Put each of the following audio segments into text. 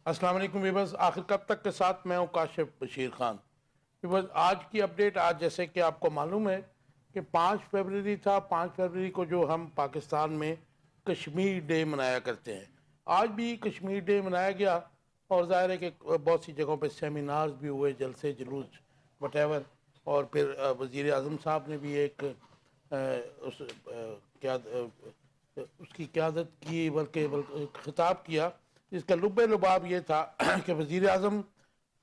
السلام علیکم ویورز، آخر کب تک کے ساتھ میں ہوں کاشف بشیر خان۔ ویورز، آج کی اپڈیٹ، آج جیسے کہ آپ کو معلوم ہے کہ 5 فروری تھا، 5 فروری کو جو ہم پاکستان میں کشمیر ڈے منایا کرتے ہیں، آج بھی کشمیر ڈے منایا گیا، اور ظاہر ہے کہ بہت سی جگہوں پہ سیمینارز بھی ہوئے، جلسے جلوس وٹ ایور، اور پھر وزیر اعظم صاحب نے بھی ایک اس کی قیادت کی، بلکہ خطاب کیا، جس کا لب لباب یہ تھا کہ وزیر اعظم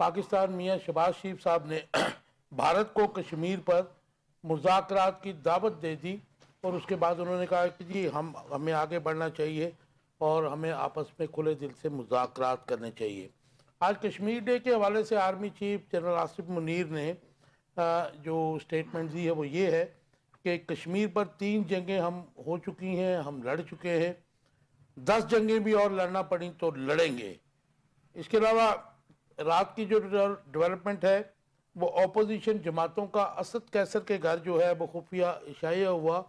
پاکستان میاں شہباز شریف صاحب نے بھارت کو کشمیر پر مذاکرات کی دعوت دے دی، اور اس کے بعد انہوں نے کہا کہ جی ہمیں آگے بڑھنا چاہیے اور ہمیں آپس میں کھلے دل سے مذاکرات کرنے چاہیے۔ آج کشمیر ڈے کے حوالے سے army chief general Asif Munir نے جو سٹیٹمنٹ دی ہے وہ یہ ہے کہ کشمیر پر 3 جنگیں ہم ہو چکی ہیں، ہم لڑ چکے ہیں، 10 جنگیں بھی اور لڑنا پڑیں تو لڑیں گے۔ اس کے علاوہ رات کی جو ڈیولپمنٹ ہے وہ اپوزیشن جماعتوں کا اسد قیصر کے گھر جو ہے وہ خفیہ اشاعیہ ہوا،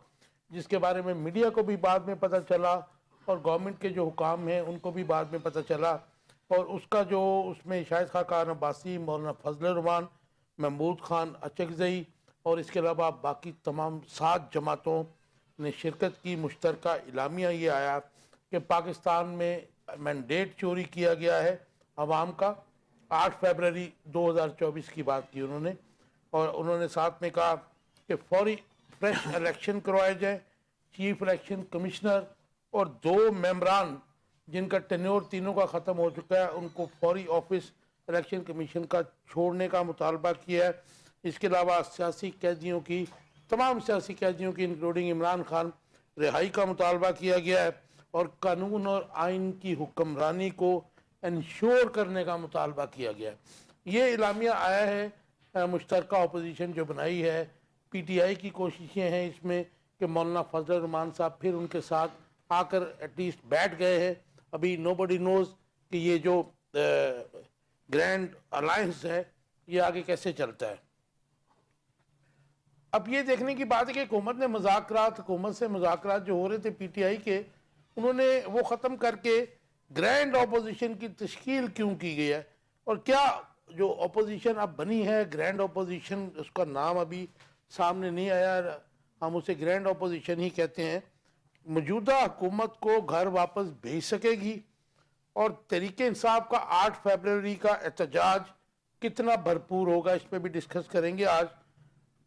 جس کے بارے میں میڈیا کو بھی بعد میں پتہ چلا، اور گورنمنٹ کے جو حکام ہیں ان کو بھی بعد میں پتہ چلا، اور اس کا جو اس میں شاہد خاقان عباسی، مولانا فضل الرحمان، محمود خان اچکزئی، اور اس کے علاوہ باقی تمام 7 جماعتوں نے شرکت کی۔ مشترکہ اعلامیہ یہ آیا کہ پاکستان میں مینڈیٹ چوری کیا گیا ہے عوام کا۔ 8 فروری 2024 کی بات کی انہوں نے، اور انہوں نے ساتھ میں کہا کہ فوری فریش الیکشن کروائے جائیں، چیف الیکشن کمشنر اور 2 ممبران جن کا ٹینیور تینوں کا ختم ہو چکا ہے ان کو فوری آفس الیکشن کمیشن کا چھوڑنے کا مطالبہ کیا ہے۔ اس کے علاوہ سیاسی قیدیوں کی، تمام سیاسی قیدیوں کی انکلوڈنگ عمران خان، رہائی کا مطالبہ کیا گیا ہے، اور قانون اور آئین کی حکمرانی کو انشور کرنے کا مطالبہ کیا گیا ہے۔ یہ اعلامیہ آیا ہے مشترکہ اپوزیشن جو بنائی ہے، پی ٹی آئی کی کوششیں ہیں اس میں کہ مولانا فضل الرحمان صاحب پھر ان کے ساتھ آ کر ایٹ لیسٹ بیٹھ گئے ہیں۔ ابھی نو بڈی نوز کہ یہ جو گرینڈ الائنس ہے یہ آگے کیسے چلتا ہے۔ اب یہ دیکھنے کی بات ہے کہ حکومت سے مذاکرات جو ہو رہے تھے پی ٹی آئی کے، انہوں نے وہ ختم کر کے گرینڈ اپوزیشن کی تشکیل کیوں کی گئی ہے، اور کیا جو اپوزیشن اب بنی ہے گرینڈ اپوزیشن، اس کا نام ابھی سامنے نہیں آیا، ہم اسے گرینڈ اپوزیشن ہی کہتے ہیں، موجودہ حکومت کو گھر واپس بھیج سکے گی، اور تحریک انصاف کا 8 فروری کا احتجاج کتنا بھرپور ہوگا، اس پہ بھی ڈسکس کریں گے آج۔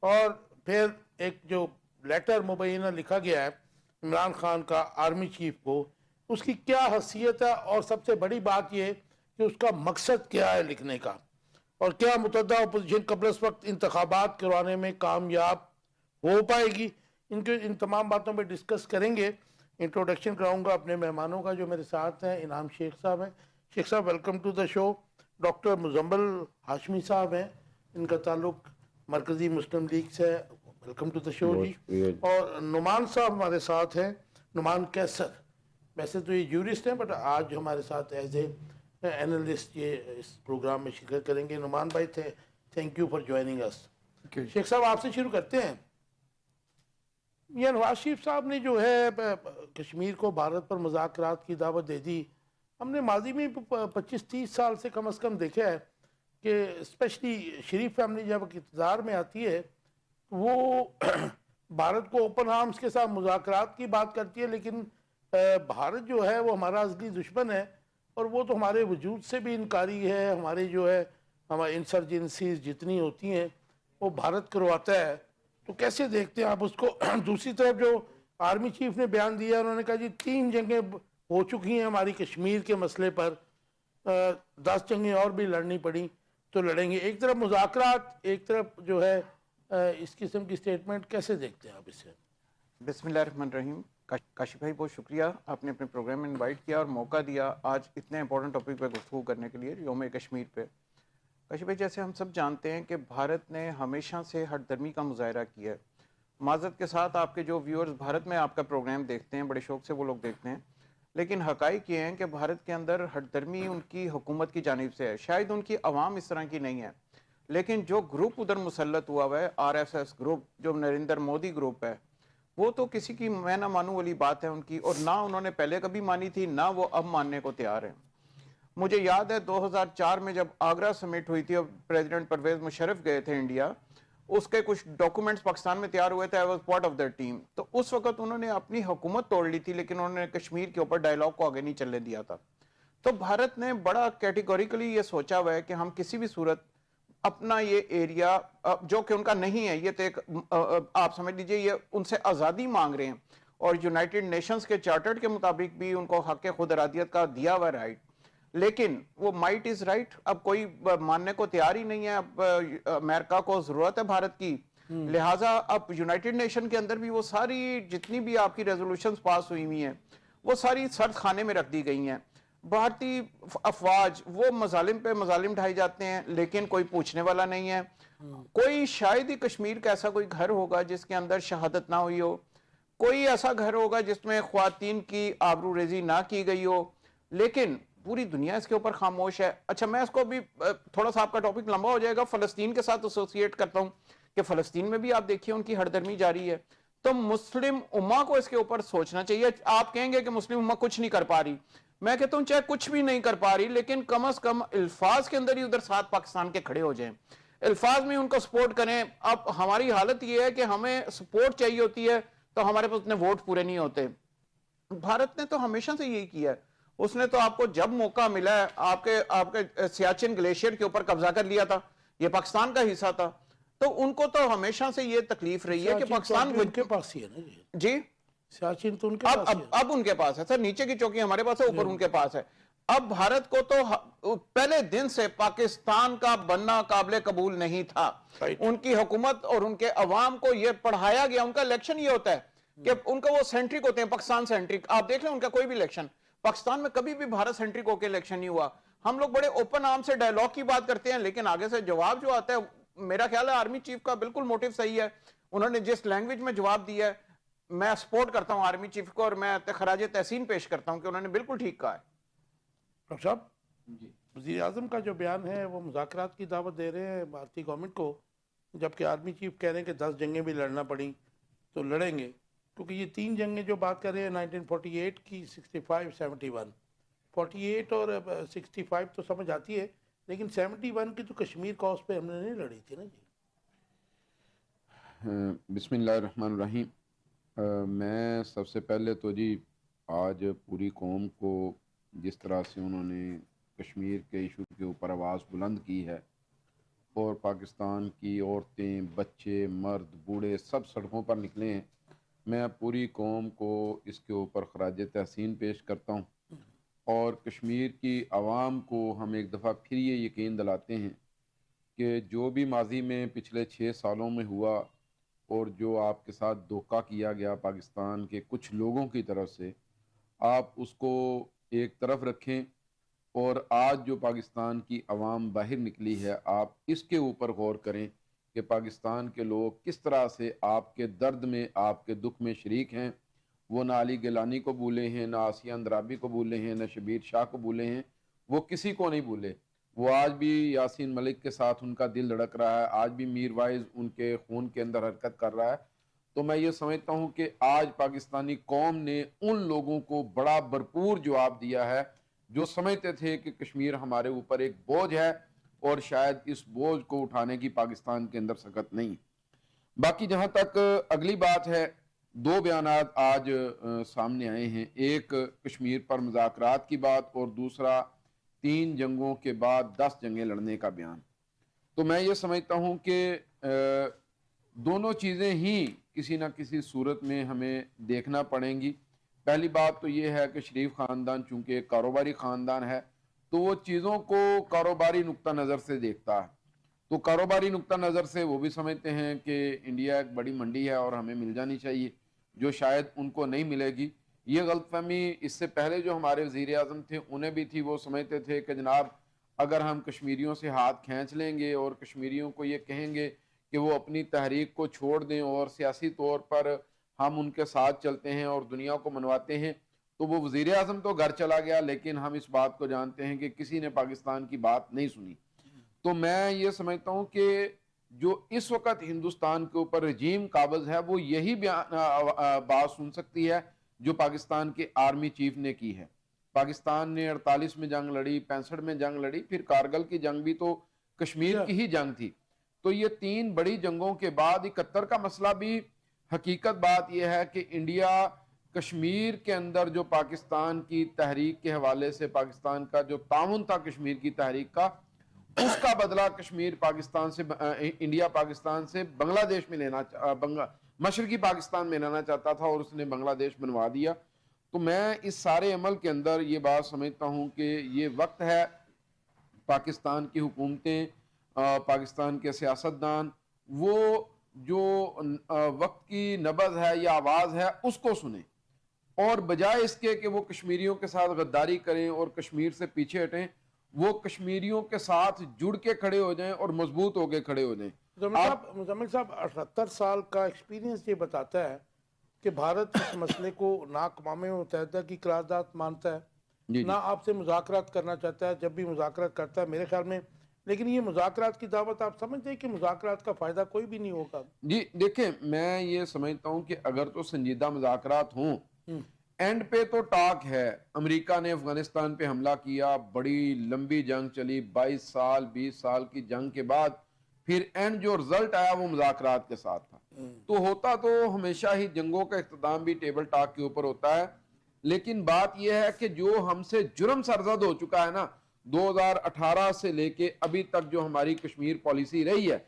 اور پھر ایک جو لیٹر مبینہ لکھا گیا ہے عمران خان کا آرمی چیف کو، اس کی کیا حیثیت ہے، اور سب سے بڑی بات یہ کہ اس کا مقصد کیا ہے لکھنے کا، اور کیا متحدہ اپوزیشن قبل اس وقت انتخابات کروانے میں کامیاب ہو پائے گی۔ ان تمام باتوں پہ ڈسکس کریں گے۔ انٹروڈکشن کراؤں گا اپنے مہمانوں کا جو میرے ساتھ ہیں۔ انعام شیخ صاحب ہیں، شیخ صاحب welcome to the show. Doctor Muzammil Hashmi صاحب ہیں، ان کا تعلق مرکزی مسلم لیگ سے، ویلکم ٹو دا شو جی۔ اور نعمان صاحب ہمارے ساتھ ہیں، نعمان قیصر، ویسے تو یہ یورسٹ ہیں بٹ آج ہمارے ساتھ ایز اے اینالسٹ یہ اس پروگرام میں شرکت کریں گے۔ نعمان بھائی تھینک یو فار جوائننگ اس۔ شیخ صاحب آپ سے شروع کرتے ہیں۔ یہ نواز شریف صاحب نے جو ہے کشمیر کو بھارت پر مذاکرات کی دعوت دے دی۔ ہم نے ماضی میں 25-30 سال سے کم از کم دیکھا ہے کہ اسپیشلی شریف فیملی جب اقتدار میں آتی ہے وہ بھارت کو اوپن آرمز کے ساتھ مذاکرات کی بات کرتی ہے، لیکن بھارت جو ہے وہ ہمارا اصلی دشمن ہے، اور وہ تو ہمارے وجود سے بھی انکاری ہے۔ ہمارے جو ہے ہماری انسرجنسیز جتنی ہوتی ہیں وہ بھارت کرواتا ہے، تو کیسے دیکھتے ہیں آپ اس کو؟ دوسری طرف جو آرمی چیف نے بیان دیا، انہوں نے کہا جی 3 جنگیں ہو چکی ہیں ہماری کشمیر کے مسئلے پر، 10 جنگیں اور بھی لڑنی پڑیں تو لڑیں گے۔ ایک طرف مذاکرات، ایک طرف جو ہے اس قسم کی سٹیٹمنٹ، کیسے دیکھتے ہیں آپ اسے؟ بسم اللہ الرحمن الرحیم۔ کاشف بھائی بہت شکریہ، آپ نے اپنے پروگرام میں انوائٹ کیا اور موقع دیا آج اتنے امپورٹنٹ ٹاپک پہ گفتگو کرنے کے لیے، یوم کشمیر پہ۔ کاشف بھائی، جیسے ہم سب جانتے ہیں کہ بھارت نے ہمیشہ سے ہٹ درمی کا مظاہرہ کیا ہے۔ معذرت کے ساتھ آپ کے جو ویورز بھارت میں آپ کا پروگرام دیکھتے ہیں، بڑے شوق سے وہ لوگ دیکھتے ہیں، لیکن حقائق یہ ہیں کہ بھارت کے اندر ہٹ درمی ان کی حکومت کی جانب سے ہے، شاید ان کی عوام اس طرح کی نہیں ہے، لیکن جو گروپ ادھر مسلط ہوا ہوا ہے، آر ایس ایس گروپ، جو نریندر مودی گروپ ہے، وہ تو کسی کی میں نہ مانوں والی بات ہے ان کی، اور نہ انہوں نے پہلے کبھی مانی تھی، نہ وہ اب ماننے کو تیار ہیں۔ مجھے یاد ہے 2004 میں جب آگرہ سمٹ ہوئی تھی اور پریزیڈنٹ پرویز مشرف گئے تھے انڈیا، اس کے کچھ ڈاکومنٹس پاکستان میں تیار ہوئے تھے، I was part of that team. تو اس وقت انہوں نے اپنی حکومت توڑ لی تھی، لیکن انہوں نے کشمیر کے اوپر ڈائیلاگ کو آگے نہیں چلنے دیا تھا. تو بھارت نے بڑا کیٹیگوریکلی یہ سوچا ہوا ہے کہ ہم کسی بھی صورت اپنا یہ ایریا جو کہ ان کا نہیں ہے، یہ تو ایک آپ سمجھ لیجئے یہ ان سے آزادی مانگ رہے ہیں، اور یونائٹڈ نیشنز کے چارٹر کے مطابق بھی ان کو حق خود ارادیت کا دیا ہوا رائٹ، لیکن وہ مائٹ از رائٹ، اب کوئی ماننے کو تیار ہی نہیں ہے. اب امریکہ کو ضرورت ہے بھارت کی، لہٰذا اب یونائٹڈ نیشن کے اندر بھی وہ ساری جتنی بھی آپ کی ریزولوشنز پاس ہوئی ہوئی ہیں وہ ساری سرد خانے میں رکھ دی گئی ہیں. بھارتی افواج وہ مظالم پہ مظالم ڈھائی جاتے ہیں، لیکن کوئی پوچھنے والا نہیں ہے. کوئی شاید ہی کشمیر کا ایسا کوئی گھر ہوگا جس کے اندر شہادت نہ ہوئی ہو، کوئی ایسا گھر ہوگا جس میں خواتین کی آبرو ریزی نہ کی گئی ہو، لیکن پوری دنیا اس کے اوپر خاموش ہے. اچھا میں اس کو بھی تھوڑا سا آپ کا ٹاپک لمبا ہو جائے گا، فلسطین کے ساتھ ایسوسیٹ کرتا ہوں کہ فلسطین میں بھی آپ دیکھیے ان کی ہردرمی جاری ہے. تو مسلم امہ کو اس کے اوپر سوچنا چاہیے. آپ کہیں گے کہ مسلم امہ کچھ نہیں کر پا رہی، میں کہتا ہوں چاہے کچھ بھی نہیں کر پا رہی، لیکن کم از کم الفاظ کے اندر ہی ادھر ساتھ پاکستان کے کھڑے ہو جائیں، الفاظ میں ان کو سپورٹ کریں. اب ہماری حالت یہ ہے کہ ہمیں سپورٹ چاہیے ہوتی ہے تو ہمارے پاس اتنے ووٹ پورے نہیں ہوتے. بھارت نے تو ہمیشہ سے یہی کیا ہے. اس نے تو آپ کو جب موقع ملا ہے آپ کے سیاچن گلیشیئر کے اوپر قبضہ کر لیا تھا، یہ پاکستان کا حصہ تھا. تو ان کو تو ہمیشہ سے یہ تکلیف رہی ہے کہ پاکستان ان کے پاس ہی ہے نا جی سیاچن تو ان کے پاس ہی ہے. اب ان کے پاس ہے سر، نیچے کی چوکی ہمارے پاس ہے، اوپر ان کے پاس ہے. اب بھارت کو تو پہلے دن سے پاکستان کا بننا قابل قبول نہیں تھا. ان کی حکومت اور ان کے عوام کو یہ پڑھایا گیا، ان کا الیکشن یہ ہوتا ہے کہ ان کا وہ سینٹرک ہوتے ہیں، پاکستان سینٹرک. آپ دیکھ لیں ان کا کوئی بھی الیکشن پاکستان میں کبھی بھی بھارت سینٹرک ہو کے الیکشن نہیں ہوا. ہم لوگ بڑے اوپن آرم سے ڈائیلاگ کی بات کرتے ہیں، لیکن آگے سے جواب جو آتا ہے، میرا خیال ہے آرمی چیف کا بالکل موٹیو صحیح ہے. انہوں نے جس لینگویج میں جواب دیا ہے، میں سپورٹ کرتا ہوں آرمی چیف کو، اور میں خراج تحسین پیش کرتا ہوں کہ انہوں نے بالکل ٹھیک کہا ہے. ڈاکٹر صاحب وزیر اعظم کا جو بیان ہے وہ مذاکرات کی دعوت دے رہے ہیں بھارتی گورنمنٹ کو، جبکہ آرمی چیف کہہ رہے ہیں کہ 10 جنگیں بھی لڑنا پڑیں تو لڑیں گے، کیونکہ یہ 3 جنگیں جو بات کر رہے ہیں 1948 کی، 65 71، 48 اور 65 تو سمجھ آتی ہے، لیکن 71 کی تو کشمیر کاز پہ ہم نے نہیں لڑی تھی نا جی. بسم اللہ الرحمن الرحیم. میں سب سے پہلے تو جی آج پوری قوم کو جس طرح سے انہوں نے کشمیر کے ایشو کے اوپر آواز بلند کی ہے اور پاکستان کی عورتیں، بچے، مرد، بوڑھے سب سڑکوں پر نکلے ہیں، میں پوری قوم کو اس کے اوپر خراج تحسین پیش کرتا ہوں. اور کشمیر کی عوام کو ہم ایک دفعہ پھر یہ یقین دلاتے ہیں کہ جو بھی ماضی میں پچھلے 6 سالوں میں ہوا اور جو آپ کے ساتھ دھوکہ کیا گیا پاکستان کے کچھ لوگوں کی طرف سے، آپ اس کو ایک طرف رکھیں اور آج جو پاکستان کی عوام باہر نکلی ہے آپ اس کے اوپر غور کریں کہ پاکستان کے لوگ کس طرح سے آپ کے درد میں، آپ کے دکھ میں شریک ہیں. وہ نہ علی گیلانی کو بھولے ہیں، نہ آسیہ اندرابی کو بھولے ہیں، نہ شبیر شاہ کو بھولے ہیں، وہ کسی کو نہیں بھولے. وہ آج بھی یاسین ملک کے ساتھ ان کا دل دھڑک رہا ہے، آج بھی میر وائز ان کے خون کے اندر حرکت کر رہا ہے. تو میں یہ سمجھتا ہوں کہ آج پاکستانی قوم نے ان لوگوں کو بڑا بھرپور جواب دیا ہے جو سمجھتے تھے کہ کشمیر ہمارے اوپر ایک بوجھ ہے اور شاید اس بوجھ کو اٹھانے کی پاکستان کے اندر سکت نہیں. باقی جہاں تک اگلی بات ہے، 2 بیانات آج سامنے آئے ہیں، ایک کشمیر پر مذاکرات کی بات اور دوسرا 3 جنگوں کے بعد 10 جنگیں لڑنے کا بیان. تو میں یہ سمجھتا ہوں کہ دونوں چیزیں ہی کسی نہ کسی صورت میں ہمیں دیکھنا پڑیں گی. پہلی بات تو یہ ہے کہ شریف خاندان چونکہ ایک کاروباری خاندان ہے تو وہ چیزوں کو کاروباری نقطہ نظر سے دیکھتا ہے. تو کاروباری نقطہ نظر سے وہ بھی سمجھتے ہیں کہ انڈیا ایک بڑی منڈی ہے اور ہمیں مل جانی چاہیے، جو شاید ان کو نہیں ملے گی. یہ غلط فہمی اس سے پہلے جو ہمارے وزیر اعظم تھے انہیں بھی تھی. وہ سمجھتے تھے کہ جناب اگر ہم کشمیریوں سے ہاتھ کھینچ لیں گے اور کشمیریوں کو یہ کہیں گے کہ وہ اپنی تحریک کو چھوڑ دیں اور سیاسی طور پر ہم ان کے ساتھ چلتے ہیں اور دنیا کو منواتے ہیں، تو وہ وزیر اعظم تو گھر چلا گیا، لیکن ہم اس بات کو جانتے ہیں کہ کسی نے پاکستان کی بات نہیں سنی. تو میں یہ سمجھتا ہوں کہ جو اس وقت ہندوستان کے اوپر رجیم قابض ہے وہ یہی بات سن سکتی ہے جو پاکستان کے آرمی چیف نے کی ہے. پاکستان نے 48 میں جنگ لڑی، 65 میں جنگ لڑی، پھر کارگل کی جنگ بھی تو کشمیر کی ہی جنگ تھی. تو یہ 3 بڑی جنگوں کے بعد 71 کا مسئلہ بھی حقیقت بات یہ ہے کہ انڈیا کشمیر کے اندر جو پاکستان کی تحریک کے حوالے سے پاکستان کا جو تعاون تھا کشمیر کی تحریک کا، اس کا بدلہ کشمیر پاکستان سے انڈیا پاکستان سے بنگلہ دیش میں لینا مشرقی پاکستان میں لینا چاہتا تھا، اور اس نے بنگلہ دیش بنوا دیا. تو میں اس سارے عمل کے اندر یہ بات سمجھتا ہوں کہ یہ وقت ہے پاکستان کی حکومتیں، پاکستان کے سیاستدان، وہ جو وقت کی نبض ہے یا آواز ہے اس کو سنیں، اور بجائے اس کے کہ وہ کشمیریوں کے ساتھ غداری کریں اور کشمیر سے پیچھے ہٹیں، وہ کشمیریوں کے ساتھ جڑ کے کھڑے ہو جائیں اور مضبوط ہو کے کھڑے ہو جائیں. مزمل صاحب 78 سال کا ایکسپیرینس یہ بتاتا ہے کہ بھارت اس مسئلے کو نہ اقوام متحدہ کی قرارداد مانتا ہے، نہ آپ سے مذاکرات کرنا چاہتا ہے. جب بھی مذاکرات کرتا ہے میرے خیال میں، لیکن یہ مذاکرات کی دعوت آپ سمجھتے ہیں کہ مذاکرات کا فائدہ کوئی بھی نہیں ہوگا؟ جی دیکھیں، میں یہ سمجھتا ہوں کہ اگر تو سنجیدہ مذاکرات ہوں، اینڈ پہ تو ٹاک ہے. امریکہ نے افغانستان پہ حملہ کیا، بڑی لمبی جنگ چلی، 22 سال 20 سال کی جنگ کے بعد پھر اینڈ جو رزلٹ آیا وہ مذاکرات کے ساتھ تھا. تو ہوتا تو ہمیشہ ہی جنگوں کا اختتام بھی ٹیبل ٹاک کے اوپر ہوتا ہے، لیکن بات یہ ہے کہ جو ہم سے جرم سرزد ہو چکا ہے نا 2018 سے لے کے ابھی تک جو ہماری کشمیر پالیسی رہی ہے،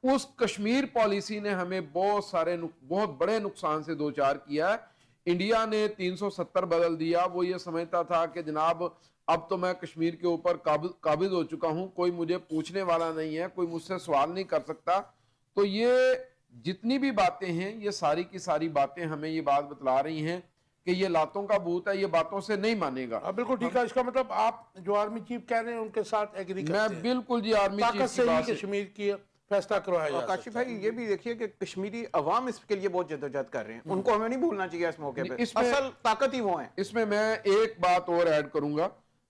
اس کشمیر پالیسی نے ہمیں بہت بڑے نقصان سے دوچار کیا ہے. انڈیا نے 370 بدل دیا. وہ یہ سمجھتا تھا کہ جناب اب تو میں کشمیر کے اوپر قابض ہو چکا ہوں، کوئی مجھے پوچھنے والا نہیں ہے، کوئی مجھ سے سوال نہیں کر سکتا. تو یہ جتنی بھی باتیں ہیں، یہ ساری کی ساری باتیں ہمیں یہ بات بتلا رہی ہیں کہ یہ لاتوں کا بھوت ہے، یہ باتوں سے نہیں مانے گا. بالکل ٹھیک ہے. اس کا مطلب آپ جو آرمی چیف کہہ رہے ہیں ان کے ساتھ ایگری کرتے ہیں؟ میں بالکل جی آرمی طاقت چیف سے کی ہی بات سے کشمیر کی فیصلہ کروایا جا کاشف سکتا ہے. بھائی یہ بھی دیکھیے کہ کشمیری عوام اس کے لیے بہت جدوجہد کر رہے ہیں، ان کو ہمیں نہیں بھولنا چاہیے اس موقع پہ. اصل طاقت ہی وہ ہیں. اس میں ایک بات اور ایڈ کروں گا.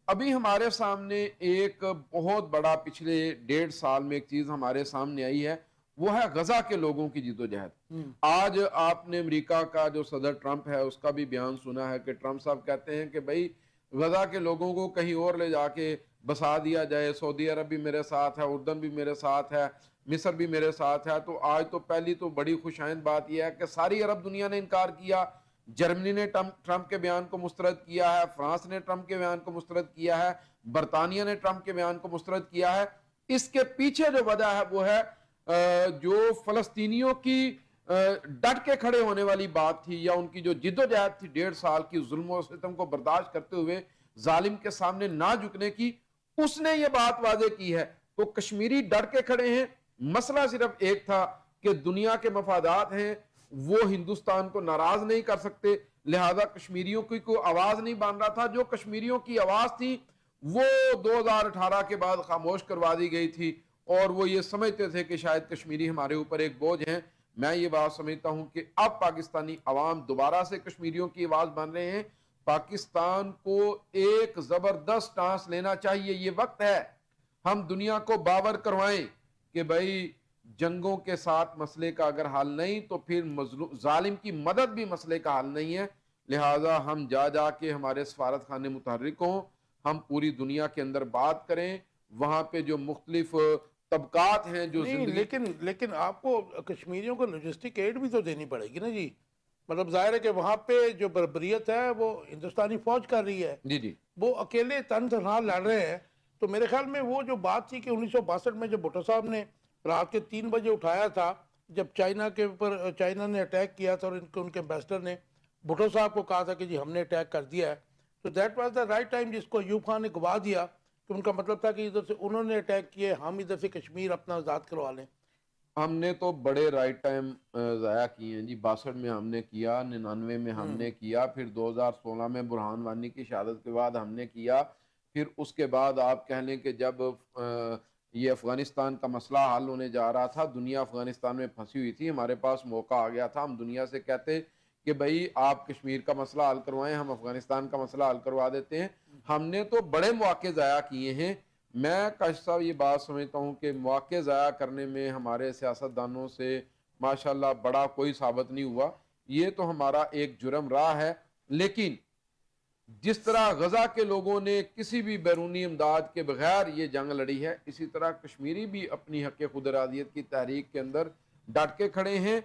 ابھی ہمارے سامنے ایک بہت بڑا پچھلے 1.5 سال میں ایک چیز ہمارے سامنے آئی ہے، وہ ہے غزہ کے لوگوں کی جدوجہد. آج آپ نے امریکہ کا جو صدر ٹرمپ ہے اس کا بھی بیان سنا ہے کہ ٹرمپ صاحب کہتے ہیں کہ بھائی غزہ کے لوگوں کو کہیں اور لے جا کے بسا دیا جائے. سعودی عرب بھی میرے ساتھ ہے، اردن بھی میرے ساتھ ہے، مصر بھی میرے ساتھ ہے. تو آج تو پہلی تو بڑی خوشائند بات یہ ہے کہ ساری عرب دنیا نے انکار کیا. جرمنی نے ٹرمپ کے بیان کو مسترد کیا ہے، فرانس نے ٹرمپ کے بیان کو مسترد کیا ہے، برطانیہ نے ٹرمپ کے بیان کو مسترد کیا ہے. اس کے پیچھے جو وجہ ہے وہ ہے جو فلسطینیوں کی ڈٹ کے کھڑے ہونے والی بات تھی، یا ان کی جو جدوجہد تھی 1.5 سال کی ظلم و ستم کو برداشت کرتے ہوئے ظالم کے سامنے نہ جھکنے کی، اس نے یہ بات واضح کی ہے. تو کشمیری ڈٹ کے کھڑے ہیں. مسئلہ صرف ایک تھا کہ دنیا کے مفادات ہیں، وہ ہندوستان کو ناراض نہیں کر سکتے، لہذا کشمیریوں کی کوئی آواز نہیں بن رہا تھا. جو کشمیریوں کی آواز تھی وہ 2018 کے بعد خاموش کروا دی گئی تھی، اور وہ یہ سمجھتے تھے کہ شاید کشمیری ہمارے اوپر ایک بوجھ ہیں. میں یہ بات سمجھتا ہوں کہ اب پاکستانی عوام دوبارہ سے کشمیریوں کی آواز بن رہے ہیں. پاکستان کو ایک زبردست ٹانس لینا چاہیے. یہ وقت ہے ہم دنیا کو باور کروائیں کہ بھائی جنگوں کے ساتھ مسئلے کا اگر حل نہیں تو پھر ظالم کی مدد بھی مسئلے کا حل نہیں ہے. لہٰذا ہم جا کے ہمارے سفارت خانے متحرک ہوں، ہم پوری دنیا کے اندر بات کریں. وہاں پہ جو مختلف طبقات ہیں جو لیکن آپ کو کشمیریوں کو لاجسٹک ایڈ بھی تو دینی پڑے گی نا جی. مطلب ظاہر ہے کہ وہاں پہ جو بربریت ہے وہ ہندوستانی فوج کر رہی ہے، جی وہ اکیلے تنہا لڑ رہے ہیں. تو میرے خیال میں وہ جو بات تھی کہ 1962 میں جب بھٹو صاحب نے رات کے 3 بجے اٹھایا تھا، جب چائنا کے اوپر چائنا نے اٹیک کیا تھا اور ان کے ایمبیسڈر نے بھٹو صاحب کو کہا تھا کہ جی ہم نے اٹیک کر دیا ہے، تو that was the right time جس کو ایوب خان نے گوا دیا. تو ان کا مطلب تھا کہ ادھر سے انہوں نے اٹیک کیے، ہم ادھر سے کشمیر اپنا آزاد کروا لیں. ہم نے تو بڑے رائٹ ٹائم ضائع کیے ہیں جی. 62 میں ہم نے کیا، 99 میں ہم نے کیا، پھر 2016 میں برہان وانی کی شہادت کے بعد ہم نے کیا. پھر اس کے بعد آپ کہہ لیں کہ جب یہ افغانستان کا مسئلہ حل ہونے جا رہا تھا، دنیا افغانستان میں پھنسی ہوئی تھی، ہمارے پاس موقع آ گیا تھا. ہم دنیا سے کہتے کہ بھائی آپ کشمیر کا مسئلہ حل کروائیں، ہم افغانستان کا مسئلہ حل کروا دیتے ہیں. ہم نے تو بڑے مواقع ضائع کیے ہیں. میں کاشف صاحب یہ بات سمجھتا ہوں کہ مواقع ضائع کرنے میں ہمارے سیاستدانوں سے ماشاءاللہ بڑا کوئی ثابت نہیں ہوا. یہ تو ہمارا ایک جرم رہا ہے. لیکن جس طرح غزہ کے لوگوں نے کسی بھی بیرونی امداد کے بغیر یہ جنگ لڑی ہے، اسی طرح کشمیری بھی اپنی حق خود ارادیت کی تحریک کے اندر ڈٹ کے کھڑے ہیں.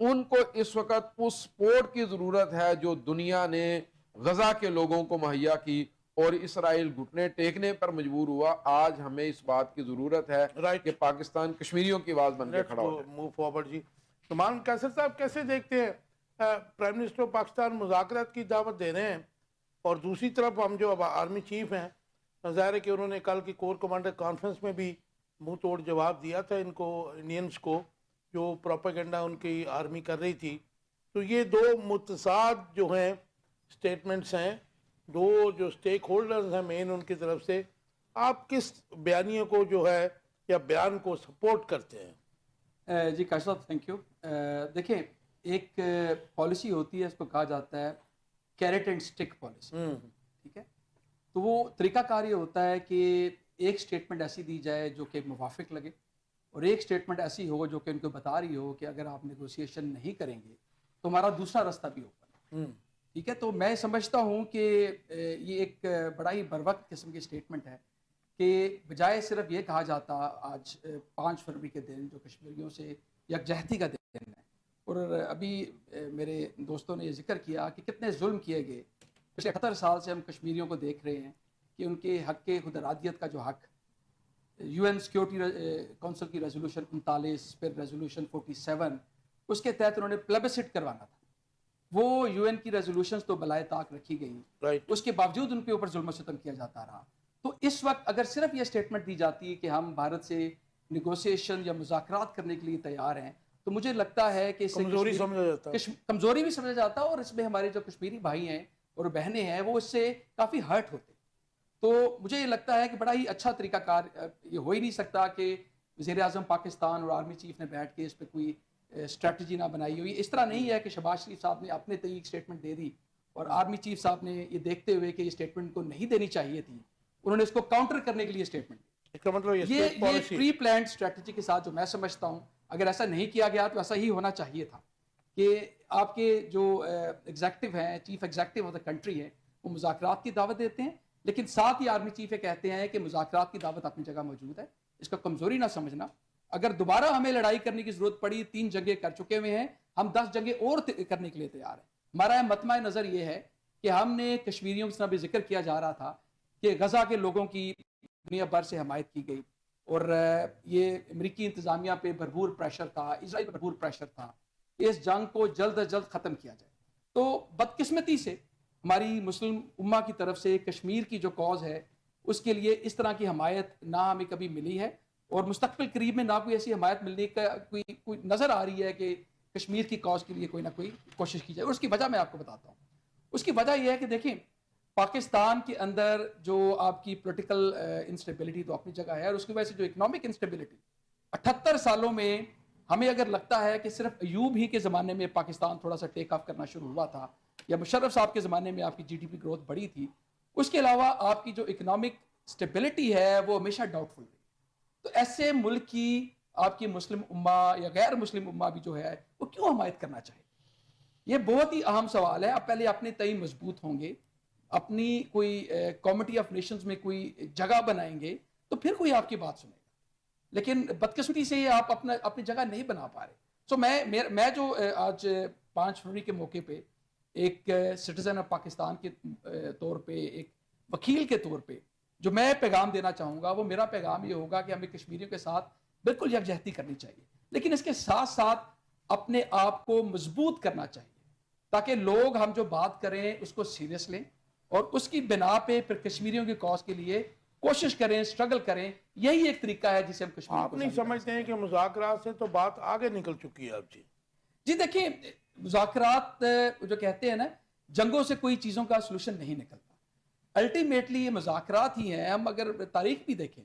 ان کو اس وقت اس سپورٹ کی ضرورت ہے جو دنیا نے غزہ کے لوگوں کو مہیا کی اور اسرائیل گھٹنے ٹیکنے پر مجبور ہوا. آج ہمیں اس بات کی ضرورت ہے کہ پاکستان کشمیریوں کی آواز بن کے کھڑا ہو جائے. موو فارورڈ جی. نعمان قیصر صاحب کیسے دیکھتے ہیں پرائم منسٹر پاکستان مذاکرات کی دعوت دے رہے ہیں اور دوسری طرف ہم جو آرمی چیف ہیں ظاہر ہے کہ انہوں نے کل کی کور کمانڈر کانفرنس میں بھی منہ توڑ جواب دیا تھا ان کو انڈینز کو جو پروپیگنڈا ان کی آرمی کر رہی تھی. تو یہ دو متصاد جو ہیں سٹیٹمنٹس ہیں، دو جو سٹیک ہولڈرز ہیں مین ان کی طرف سے. آپ کس بیانیے کو جو ہے یا بیان کو سپورٹ کرتے ہیں؟ جی کاشف صاحب تھینک یو. دیکھیں ایک پالیسی ہوتی ہے، اس کو کہا جاتا ہے کیرٹ اینڈ سٹک پالیسی، ٹھیک ہے. تو وہ طریقہ کار یہ ہوتا ہے کہ ایک سٹیٹمنٹ ایسی دی جائے جو کہ موافق لگے اور ایک سٹیٹمنٹ ایسی ہو جو کہ ان کو بتا رہی ہو کہ اگر آپ نیگوسیشن نہیں کریں گے تو ہمارا دوسرا راستہ بھی اوپن ہے، ٹھیک ہے. تو میں سمجھتا ہوں کہ یہ ایک بڑا ہی بروقت قسم کی سٹیٹمنٹ ہے کہ بجائے صرف یہ کہا جاتا آج 5 فروری کے دن جو کشمیریوں سے یکجہتی کا دن ہے، اور ابھی میرے دوستوں نے یہ ذکر کیا کہ کتنے ظلم کیے گئے. پچھلے 78 سال سے ہم کشمیریوں کو دیکھ رہے ہیں کہ ان کے حق خود ارادیت کا جو حق یو این سیکورٹی کونسل کی ریزولوشن 39 پھر ریزولوشن 47 اس کے تحت انہوں نے پلیبسٹ کروانا تھا. وہ یو این کی ریزولوشنز تو بلائے طاق رکھی گئیں، اس کے باوجود ان کے اوپر ظلم و ستم کیا جاتا رہا. تو اس وقت اگر صرف یہ سٹیٹمنٹ دی جاتی ہے کہ ہم بھارت سے نیگوسیشن یا مذاکرات کرنے کے لیے تیار ہیں تو مجھے لگتا ہے کہ اس سے کمزوری بھی سمجھا جاتا ہے اور اس میں ہمارے جو کشمیری بھائی ہیں اور بہنیں ہیں وہ اس سے کافی ہرٹ ہوتے. تو مجھے یہ لگتا ہے کہ بڑا ہی اچھا طریقہ کار یہ ہو ہی نہیں سکتا کہ وزیر اعظم پاکستان اور آرمی چیف نے بیٹھ کے اس پہ کوئی اسٹریٹجی نہ بنائی ہوئی. اس طرح نہیں ہے کہ شہباز شریف صاحب نے اپنے طریق ایک اسٹیٹمنٹ دے دی اور آرمی چیف صاحب نے یہ دیکھتے ہوئے کہ یہ اسٹیٹمنٹ کو نہیں دینی چاہیے تھی انہوں نے اس کو کاؤنٹر کرنے کے لیے اسٹیٹمنٹ. مطلب یہ پری پلانڈ اسٹریٹجی کے ساتھ جو میں سمجھتا ہوں اگر ایسا نہیں کیا گیا تو ایسا ہی ہونا چاہیے تھا کہ آپ کے جو ایگزیکٹو ہیں chief executive of the country ہے وہ مذاکرات کی دعوت دیتے ہیں لیکن ساتھ ہی آرمی چیف یہ کہتے ہیں کہ مذاکرات کی دعوت اپنی جگہ موجود ہے، اس کا کمزوری نہ سمجھنا. اگر دوبارہ ہمیں لڑائی کرنے کی ضرورت پڑی 3 جنگیں کر چکے ہوئے ہیں، ہم 10 جنگیں اور کرنے کے لیے تیار ہیں. ہمارا مطمع نظر یہ ہے کہ ہم نے کشمیریوں کی طرح بھی ذکر کیا جا رہا تھا کہ غزہ کے لوگوں کی دنیا بھر سے حمایت کی گئی اور یہ امریکی انتظامیہ پہ بھرپور پریشر تھا، اسرائیل پہ بھرپور پریشر تھا کہ اس جنگ کو جلد از جلد ختم کیا جائے. تو بدقسمتی سے ہماری مسلم امہ کی طرف سے کشمیر کی جو کاز ہے اس کے لیے اس طرح کی حمایت نہ ہمیں کبھی ملی ہے اور مستقبل قریب میں نہ کوئی ایسی حمایت ملنے کا کوئی نظر آ رہی ہے کہ کشمیر کی کاز کے لیے کوئی نہ کوئی کوشش کی جائے. اور اس کی وجہ میں آپ کو بتاتا ہوں. اس کی وجہ یہ ہے کہ دیکھیں پاکستان کے اندر جو آپ کی پولیٹیکل انسٹیبلٹی تو اپنی جگہ ہے اور اس کی وجہ سے جو اکنامک انسٹیبلٹی 78 سالوں میں ہمیں اگر لگتا ہے کہ صرف ایوب ہی کے زمانے میں پاکستان تھوڑا سا ٹیک آف کرنا شروع ہوا تھا یا مشرف صاحب کے زمانے میں آپ کی جی ڈی پی گروتھ بڑھی تھی، اس کے علاوہ آپ کی جو اکنامک اسٹیبلٹی ہے وہ ہمیشہ ڈاؤٹ فل رہی. تو ایسے ملک کی آپ کی مسلم امہ یا غیر مسلم امہ بھی جو ہے وہ کیوں حمایت کرنا چاہے؟ یہ بہت ہی اہم سوال ہے. آپ پہلے اپنے تئیں مضبوط ہوں گے، اپنی کوئی کمیٹی آف نیشنز میں کوئی جگہ بنائیں گے تو پھر کوئی آپ کی بات سنے گا. لیکن بدقسمتی سے آپ اپنی جگہ نہیں بنا پا رہے. سو میں جو آج 5 فروری کے موقع پہ ایک سٹیزن آف پاکستان کے طور پہ ایک وکیل کے طور پہ جو میں پیغام دینا چاہوں گا وہ میرا پیغام یہ ہوگا کہ ہمیں کشمیریوں کے ساتھ بالکل یکجہتی کرنی چاہیے لیکن اس کے ساتھ ساتھ اپنے آپ کو مضبوط کرنا چاہیے تاکہ لوگ ہم جو بات کریں اس کو سیریس لیں اور اس کی بنا پہ پھر کشمیریوں کی کاز کے لیے کوشش کریں، اسٹرگل کریں. یہی ایک طریقہ ہے جسے ہم کشمیر آپ نہیں سمجھتے ہیں کہ مذاکرات سے تو بات آگے نکل چکی ہے اب؟ جی دیکھیں مذاکرات جو کہتے ہیں نا جنگوں سے کوئی چیزوں کا سلوشن نہیں نکلتا. الٹیمیٹلی یہ مذاکرات ہی ہیں. ہم اگر تاریخ بھی دیکھیں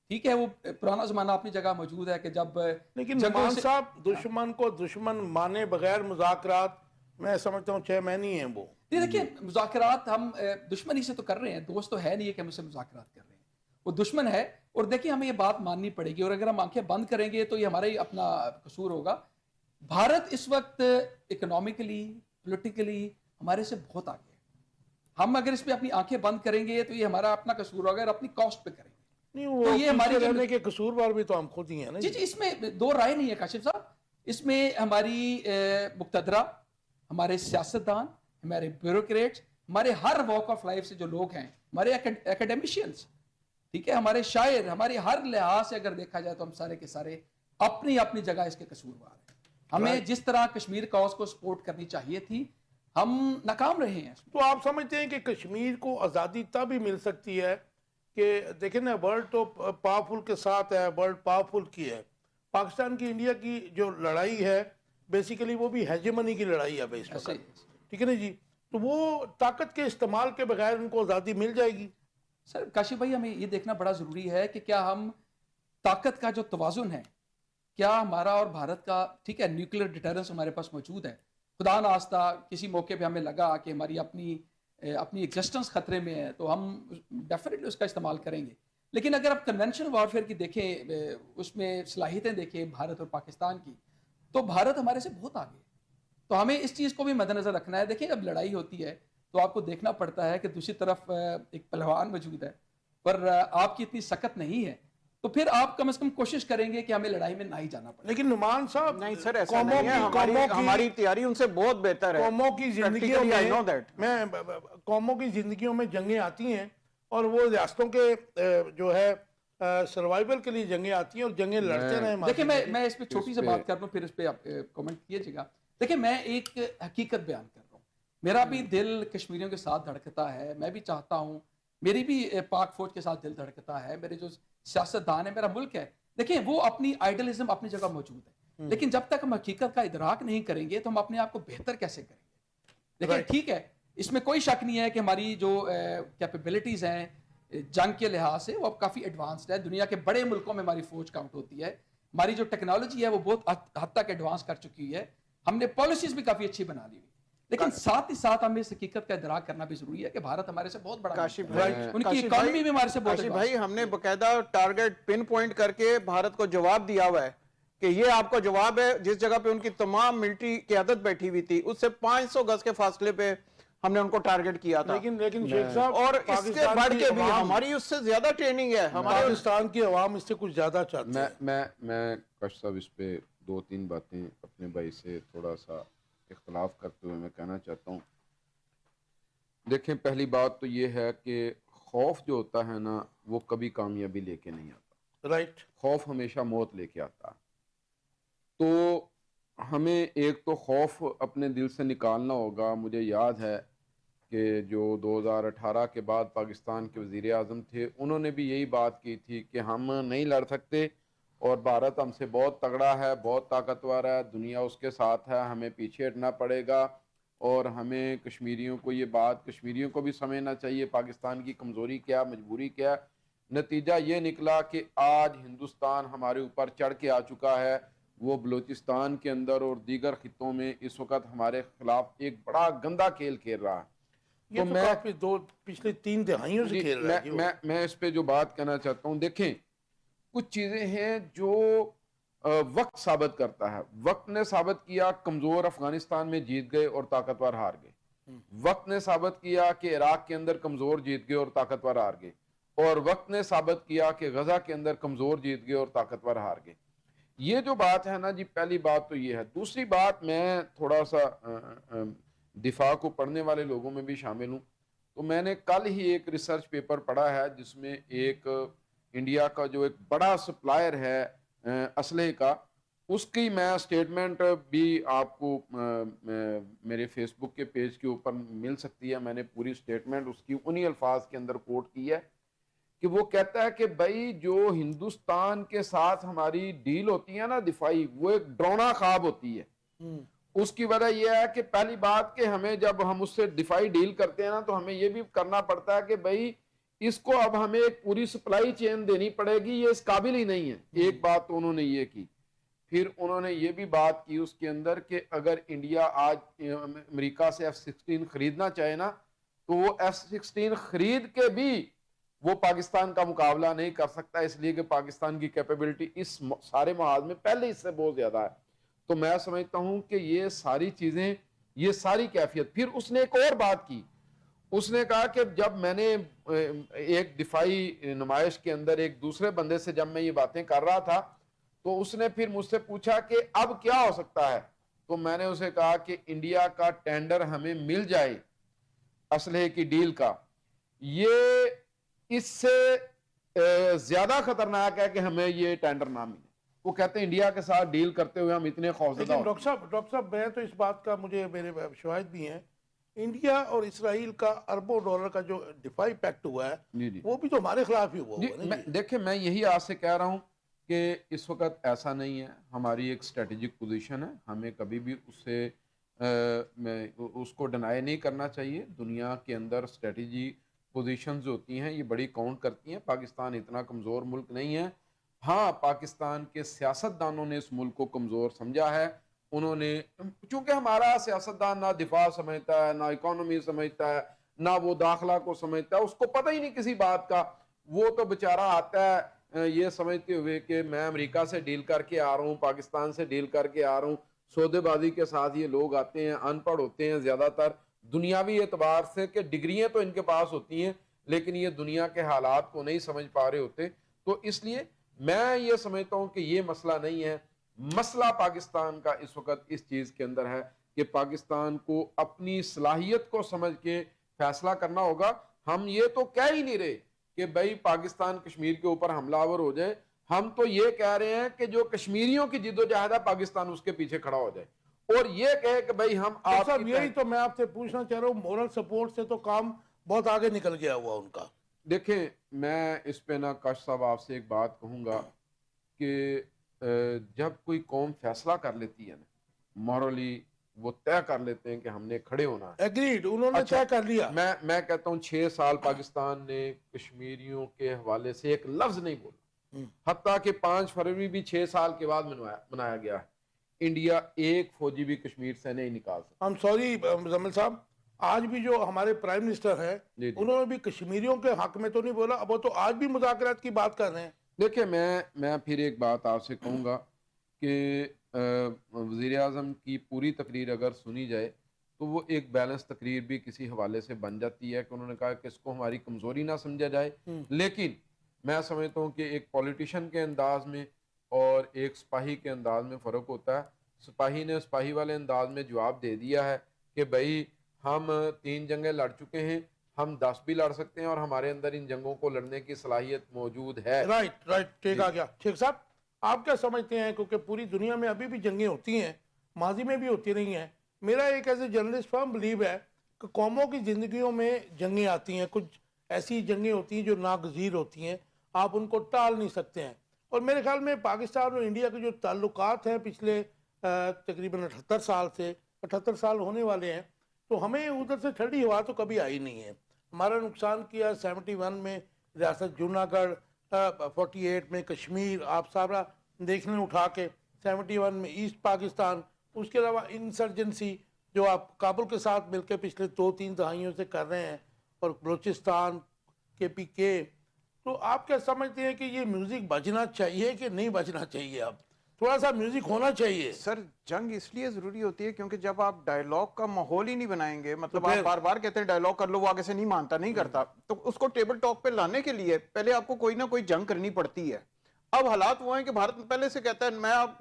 ٹھیک ہے وہ پرانا زمانہ اپنی جگہ موجود ہے کہ جب لیکن نعمان صاحب دشمن کو دشمن مانے بغیر مذاکرات میں سمجھتا ہوں 6 مہینے ہیں وہ. دیکھیں مذاکرات ہم دشمنی سے تو کر رہے ہیں، دوست تو ہے نہیں کہ ہم اس سے مذاکرات کر رہے ہیں، وہ دشمن ہے. اور دیکھیں ہمیں یہ بات ماننی پڑے گی اور اگر ہم آنکھیں بند کریں گے تو یہ ہمارا ہی اپنا قصور ہوگا. بھارت اس وقت اکنامکلی پولیٹیکلی ہمارے سے بہت آگے ہے. ہم اگر اس پہ اپنی آنکھیں بند کریں گے تو یہ ہمارا اپنا قصور ہوگا اور اپنی کاسٹ پہ کریں گے. نہیں تو وہ یہ ہماری پیچھے جو- رہنے کے قصوروار بھی تو ہم خود ہی ہیں نا جی جی اس میں دو رائے نہیں ہے کاشف صاحب. اس میں ہماری مقتدرہ، ہمارے سیاستدان، ہمارے بیوروکریٹس، ہمارے ہر واک آف لائف سے جو لوگ ہیں، ہمارے ایکیڈیمشینس، ٹھیک ہے، ہمارے شاعر، ہمارے ہر لحاظ سے اگر دیکھا جائے تو ہم سارے کے سارے اپنی اپنی جگہ اس کے قصوروار ہیں. ہمیں جس طرح کشمیر کاز کو سپورٹ کرنی چاہیے تھی ہم ناکام رہے ہیں. تو آپ سمجھتے ہیں کہ کشمیر کو آزادی تب ہی مل سکتی ہے کہ دیکھیں نا ورلڈ تو پاورفل کے ساتھ ہے، ورلڈ پاورفل کی ہے. پاکستان کی انڈیا کی جو لڑائی ہے بیسیکلی وہ بھی ہیجمنی کی لڑائی ہے اس وقت، ٹھیک ہے نا جی. تو وہ طاقت کے استعمال کے بغیر ان کو آزادی مل جائے گی. سر کاشف بھائی ہمیں یہ دیکھنا بڑا ضروری ہے کہ کیا ہم طاقت کا جو توازن ہے، کیا ہمارا اور بھارت کا، ٹھیک ہے نیوکلیر ڈیٹرنس ہمارے پاس موجود ہے، خدا ناخواستہ کسی موقع پہ ہمیں لگا کہ ہماری اپنی ایگزسٹنس خطرے میں ہے تو ہم ڈیفینیٹلی اس کا استعمال کریں گے. لیکن اگر آپ کنونشنل وارفیئر کی دیکھیں، اس میں صلاحیتیں دیکھیں بھارت اور پاکستان کی، تو بھارت ہمارے سے بہت آگے ہے. تو ہمیں اس چیز کو بھی مد نظر رکھنا ہے. دیکھیں جب لڑائی ہوتی ہے تو آپ کو دیکھنا پڑتا ہے کہ دوسری طرف ایک پہلوان موجود ہے پر آپ کی اتنی سکت نہیں ہے، تو پھر آپ کم از کم کوشش کریں گے کہ ہمیں لڑائی میں نہ ہی جانا پڑے. لیکن نعمان صاحب نہیں سر ایسا نہیں ہے، ہماری تیاری ان سے بہت بہتر ہے. قوموں کی زندگیوں Practically I know that. میں قوموں کی زندگیوں میں جنگیں آتی ہیں اور وہ ریاستوں کے جو ہے سروائیول کے لیے جنگیں آتی ہیں اور جنگیں لڑتے رہے. دیکھیں میں اس پہ چھوٹی سی بات کر دوں پھر اس پہ آپ کامنٹ کیجیے گا. دیکھیں میں ایک حقیقت بیان کر رہا ہوں، میرا بھی دل کشمیریوں کے ساتھ دھڑکتا ہے، میں بھی چاہتا ہوں، میری بھی پاک فوج کے ساتھ دل دھڑکتا ہے، میرے جو سیاستدان ہے، میرا ملک ہے، دیکھیں وہ اپنی آئیڈیلزم اپنی جگہ موجود ہے، لیکن جب تک ہم حقیقت کا ادراک نہیں کریں گے تو ہم اپنے آپ کو بہتر کیسے کریں گے. دیکھیں ٹھیک ہے اس میں کوئی شک نہیں ہے کہ ہماری جو کیپیبلٹیز ہیں جنگ کے لحاظ سے وہ اب کافی ایڈوانسڈ ہے. دنیا کے بڑے ملکوں میں ہماری فوج کاؤنٹ ہوتی ہے. ہماری جو ٹیکنالوجی ہے وہ بہت حد تک ایڈوانس کر چکی ہے. ہم نے پالیسیز بھی کافی اچھی بنا لی ہوئی، لیکن ساتھ ہی ساتھ ہمیں اس حقیقت کا ادراک کرنا بھی ضروری ہے کہ بھارت ہمارے سے بہت بڑا کاشف ملک ہے. ان کی اکانومی بھی ہمارے سے بہت کاشف بھائی ہم نے باقاعدہ ٹارگٹ پن پوائنٹ کر کے بھارت کو جواب دیا ہوا ہے کہ یہ آپ کو جواب ہے. جس جگہ پہ ان کی تمام ملٹری قیادت بیٹھی ہوئی تھی اس سے 500 گز کے فاصلے پہ ہم نے ان کو ٹارگٹ کیا تھا. لیکن شیخ صاحب اور اس کے بڑھ کے بھی ہماری اس سے زیادہ ٹریننگ ہے. پاکستان کی عوام اس سے کچھ زیادہ چاہتی ہے. میں کش صاحب اس پہ 2-3 باتیں اپنے بھائی سے تھوڑا سا اختلاف کرتے ہوئے میں کہنا چاہتا ہوں. دیکھیں پہلی بات تو یہ ہے کہ خوف جو ہوتا ہے نا وہ کبھی کامیابی لے کے نہیں آتا. رائٹ. خوف ہمیشہ موت لے کے آتا. تو ہمیں ایک تو خوف اپنے دل سے نکالنا ہوگا. مجھے یاد ہے کہ جو 2018 کے بعد پاکستان کے وزیر اعظم تھے انہوں نے بھی یہی بات کی تھی کہ ہم نہیں لڑ سکتے اور بھارت ہم سے بہت تگڑا ہے، بہت طاقتور ہے، دنیا اس کے ساتھ ہے، ہمیں پیچھے ہٹنا پڑے گا اور ہمیں کشمیریوں کو یہ بات کشمیریوں کو بھی سمجھنا چاہیے پاکستان کی کمزوری کیا، مجبوری کیا. نتیجہ یہ نکلا کہ آج ہندوستان ہمارے اوپر چڑھ کے آ چکا ہے. وہ بلوچستان کے اندر اور دیگر خطوں میں اس وقت ہمارے خلاف ایک بڑا گندا کھیل کھیل رہا ہے. یہ تو کافی پچھلے 3 دہائیوں سے کھیل رہا ہے. میں اس پہ جو بات کہنا چاہتا ہوں، دیکھیں کچھ چیزیں ہیں جو وقت ثابت کرتا ہے. وقت نے ثابت کیا کمزور افغانستان میں جیت گئے اور طاقتور ہار گئے. وقت نے ثابت کیا کہ عراق کے اندر کمزور جیت گئے اور طاقتور ہار گئے. اور وقت نے ثابت کیا کہ غزہ کے اندر کمزور جیت گئے اور طاقتور ہار گئے. یہ جو بات ہے نا جی، پہلی بات تو یہ ہے. دوسری بات میں تھوڑا سا دفاع کو پڑھنے والے لوگوں میں بھی شامل ہوں. تو میں نے کل ہی ایک ریسرچ پیپر پڑھا ہے جس میں ایک انڈیا کا جو ایک بڑا سپلائر ہے اسلحے کا، اس کی میں سٹیٹمنٹ بھی آپ کو میرے فیس بک کے پیج کے اوپر مل سکتی ہے. میں نے پوری سٹیٹمنٹ اس کی انہی الفاظ کے اندر کوٹ کی ہے کہ وہ کہتا ہے کہ بھائی جو ہندوستان کے ساتھ ہماری ڈیل ہوتی ہے نا دفاعی، وہ ایک ڈرونا خواب ہوتی ہے. اس کی وجہ یہ ہے کہ پہلی بات کہ ہمیں جب ہم اس سے دفاعی ڈیل کرتے ہیں نا تو ہمیں یہ بھی کرنا پڑتا ہے کہ بھائی اس کو اب ہمیں ایک پوری سپلائی چین دینی پڑے گی، یہ اس قابل ہی نہیں ہے. ایک بات تو انہوں نے یہ کی. پھر انہوں نے یہ بھی بات کی اس کے اندر کہ اگر انڈیا آج امریکہ سے F-16 خریدنا چاہے نا تو وہ F-16 خرید کے بھی وہ پاکستان کا مقابلہ نہیں کر سکتا، اس لیے کہ پاکستان کی کیپیبلٹی اس سارے محاذ میں پہلے اس سے بہت زیادہ ہے. تو میں سمجھتا ہوں کہ یہ ساری چیزیں، یہ ساری کیفیت. پھر اس نے ایک اور بات کی. اس نے کہا کہ جب میں نے ایک دفاعی نمائش کے اندر ایک دوسرے بندے سے جب میں یہ باتیں کر رہا تھا تو اس نے پھر مجھ سے پوچھا کہ اب کیا ہو سکتا ہے، تو میں نے اسے کہا کہ انڈیا کا ٹینڈر ہمیں مل جائے اسلحے کی ڈیل کا، یہ اس سے زیادہ خطرناک ہے کہ ہمیں یہ ٹینڈر نہ ملے۔ وہ کہتے ہیں انڈیا کے ساتھ ڈیل کرتے ہوئے ہم اتنے خوفزدہ لیکن ڈاکٹر صاحب میں تو اس بات کا مجھے میرے شواہد بھی ہیں، انڈیا اور اسرائیل کا اربوں ڈالر کا جو دفاعی پیکٹ ہوا ہے وہ بھی تو ہمارے خلاف ہی ہوا ہے۔ دیکھیں میں یہی آج سے کہہ رہا ہوں کہ اس وقت ایسا نہیں ہے، ہماری ایک اسٹریٹجک پوزیشن ہے، ہمیں کبھی بھی اس کو ڈینائی نہیں کرنا چاہیے۔ دنیا کے اندر اسٹریٹجی پوزیشنز ہوتی ہیں یہ بڑی کاؤنٹ کرتی ہیں، پاکستان اتنا کمزور ملک نہیں ہے۔ ہاں پاکستان کے سیاستدانوں نے اس ملک کو کمزور سمجھا ہے، انہوں نے، چونکہ ہمارا سیاستدان نہ دفاع سمجھتا ہے، نہ اکانومی سمجھتا ہے، نہ وہ داخلہ کو سمجھتا ہے، اس کو پتہ ہی نہیں کسی بات کا، وہ تو بیچارہ آتا ہے یہ سمجھتے ہوئے کہ میں امریکہ سے ڈیل کر کے آ رہا ہوں، پاکستان سے ڈیل کر کے آ رہا ہوں۔ سودے بازی کے ساتھ یہ لوگ آتے ہیں، ان پڑھ ہوتے ہیں زیادہ تر دنیاوی اعتبار سے، کہ ڈگریاں تو ان کے پاس ہوتی ہیں لیکن یہ دنیا کے حالات کو نہیں سمجھ پا رہے ہوتے۔ تو اس لیے میں یہ سمجھتا ہوں کہ یہ مسئلہ نہیں ہے، مسئلہ پاکستان کا اس وقت اس چیز کے اندر ہے کہ پاکستان کو اپنی صلاحیت کو سمجھ کے فیصلہ کرنا ہوگا۔ ہم یہ تو کہہ ہی نہیں رہے کہ بھائی پاکستان کشمیر کے اوپر حملہ آور ہو جائے، ہم تو یہ کہہ رہے ہیں کہ جو کشمیریوں کی جد و جہد ہے پاکستان اس کے پیچھے کھڑا ہو جائے اور یہ کہے کہ بھائی ہم آپ صاحب یہی تو میں آپ سے پوچھنا چاہ رہا ہوں، مورل سپورٹ سے تو کام بہت آگے نکل گیا ہوا ان کا۔ دیکھیں میں اس پہ نا کاش صاحب آپ سے ایک بات کہوں گا کہ جب کوئی قوم فیصلہ کر لیتی ہے نا مورلی، وہ طے کر لیتے ہیں کہ ہم نے کھڑے ہونا ہے، ایگریڈ، انہوں نے طے کر لیا۔ میں کہتا ہوں 6 سال پاکستان نے کشمیریوں کے حوالے سے ایک لفظ نہیں بولا، حتیٰ کہ 5 فروری بھی 6 سال کے بعد منایا گیا ہے۔ انڈیا ایک فوجی بھی کشمیر سے نہیں نکال سکتا۔ ہم سوری مزمل صاحب، آج بھی جو ہمارے پرائم منسٹر ہیں انہوں نے بھی کشمیریوں کے حق میں تو نہیں بولا، اب وہ تو آج بھی مذاکرات کی بات کر رہے ہیں۔ دیکھیں میں پھر ایک بات آپ سے کہوں گا کہ وزیر اعظم کی پوری تقریر اگر سنی جائے تو وہ ایک بیلنس تقریر بھی کسی حوالے سے بن جاتی ہے کہ انہوں نے کہا کہ اس کو ہماری کمزوری نہ سمجھا جائے، لیکن میں سمجھتا ہوں کہ ایک پولیٹیشین کے انداز میں اور ایک سپاہی کے انداز میں فرق ہوتا ہے۔ سپاہی نے سپاہی والے انداز میں جواب دے دیا ہے کہ بھائی ہم 3 جنگیں لڑ چکے ہیں، ہم 10 بھی لڑ سکتے ہیں اور ہمارے اندر ان جنگوں کو لڑنے کی صلاحیت موجود ہے۔ رائٹ، ٹھیک آ گیا۔ شیخ صاحب آپ کیا سمجھتے ہیں، کیونکہ پوری دنیا میں ابھی بھی جنگیں ہوتی ہیں، ماضی میں بھی ہوتی رہی ہیں، میرا ایک as a journalist firm blue ہے کہ قوموں کی زندگیوں میں جنگیں آتی ہیں، کچھ ایسی جنگیں ہوتی ہیں جو ناگزیر ہوتی ہیں، آپ ان کو ٹال نہیں سکتے ہیں، اور میرے خیال میں پاکستان اور انڈیا کے جو تعلقات ہیں پچھلے تقریباً 78 سال سے 78 سال ہونے والے ہیں، تو ہمیں ادھر سے ٹھنڈی ہوا تو کبھی آئی نہیں ہے۔ ہمارا نقصان کیا 71 میں ریاست جوناگڑھ، 48 میں کشمیر، آپ سارا دیکھ لیں اٹھا کے، 71 میں ایسٹ پاکستان، اس کے علاوہ انسرجنسی جو آپ کابل کے ساتھ مل کے پچھلے 2-3 دہائیوں سے کر رہے ہیں، اور بلوچستان، KPK، تو آپ کیا سمجھتے ہیں کہ یہ میوزک بجنا چاہیے کہ نہیں بجنا چاہیے؟ اب تھوڑا سا میوزک ہونا چاہیے۔ سر جنگ اس لیے ضروری ہوتی ہے کیونکہ جب آپ ڈائیلاگ کا ماحول ہی نہیں بنائیں گے، مطلب آپ بار بار کہتے ہیں ڈائیلاگ کر لو، وہ آگے سے نہیں مانتا، نہیں کرتا، تو اس کو ٹیبل ٹاک پہ لانے کے لیے پہلے آپ کو کوئی نہ کوئی جنگ کرنی پڑتی ہے۔ اب حالات وہ ہیں کہ بھارت پہلے سے کہتا ہے،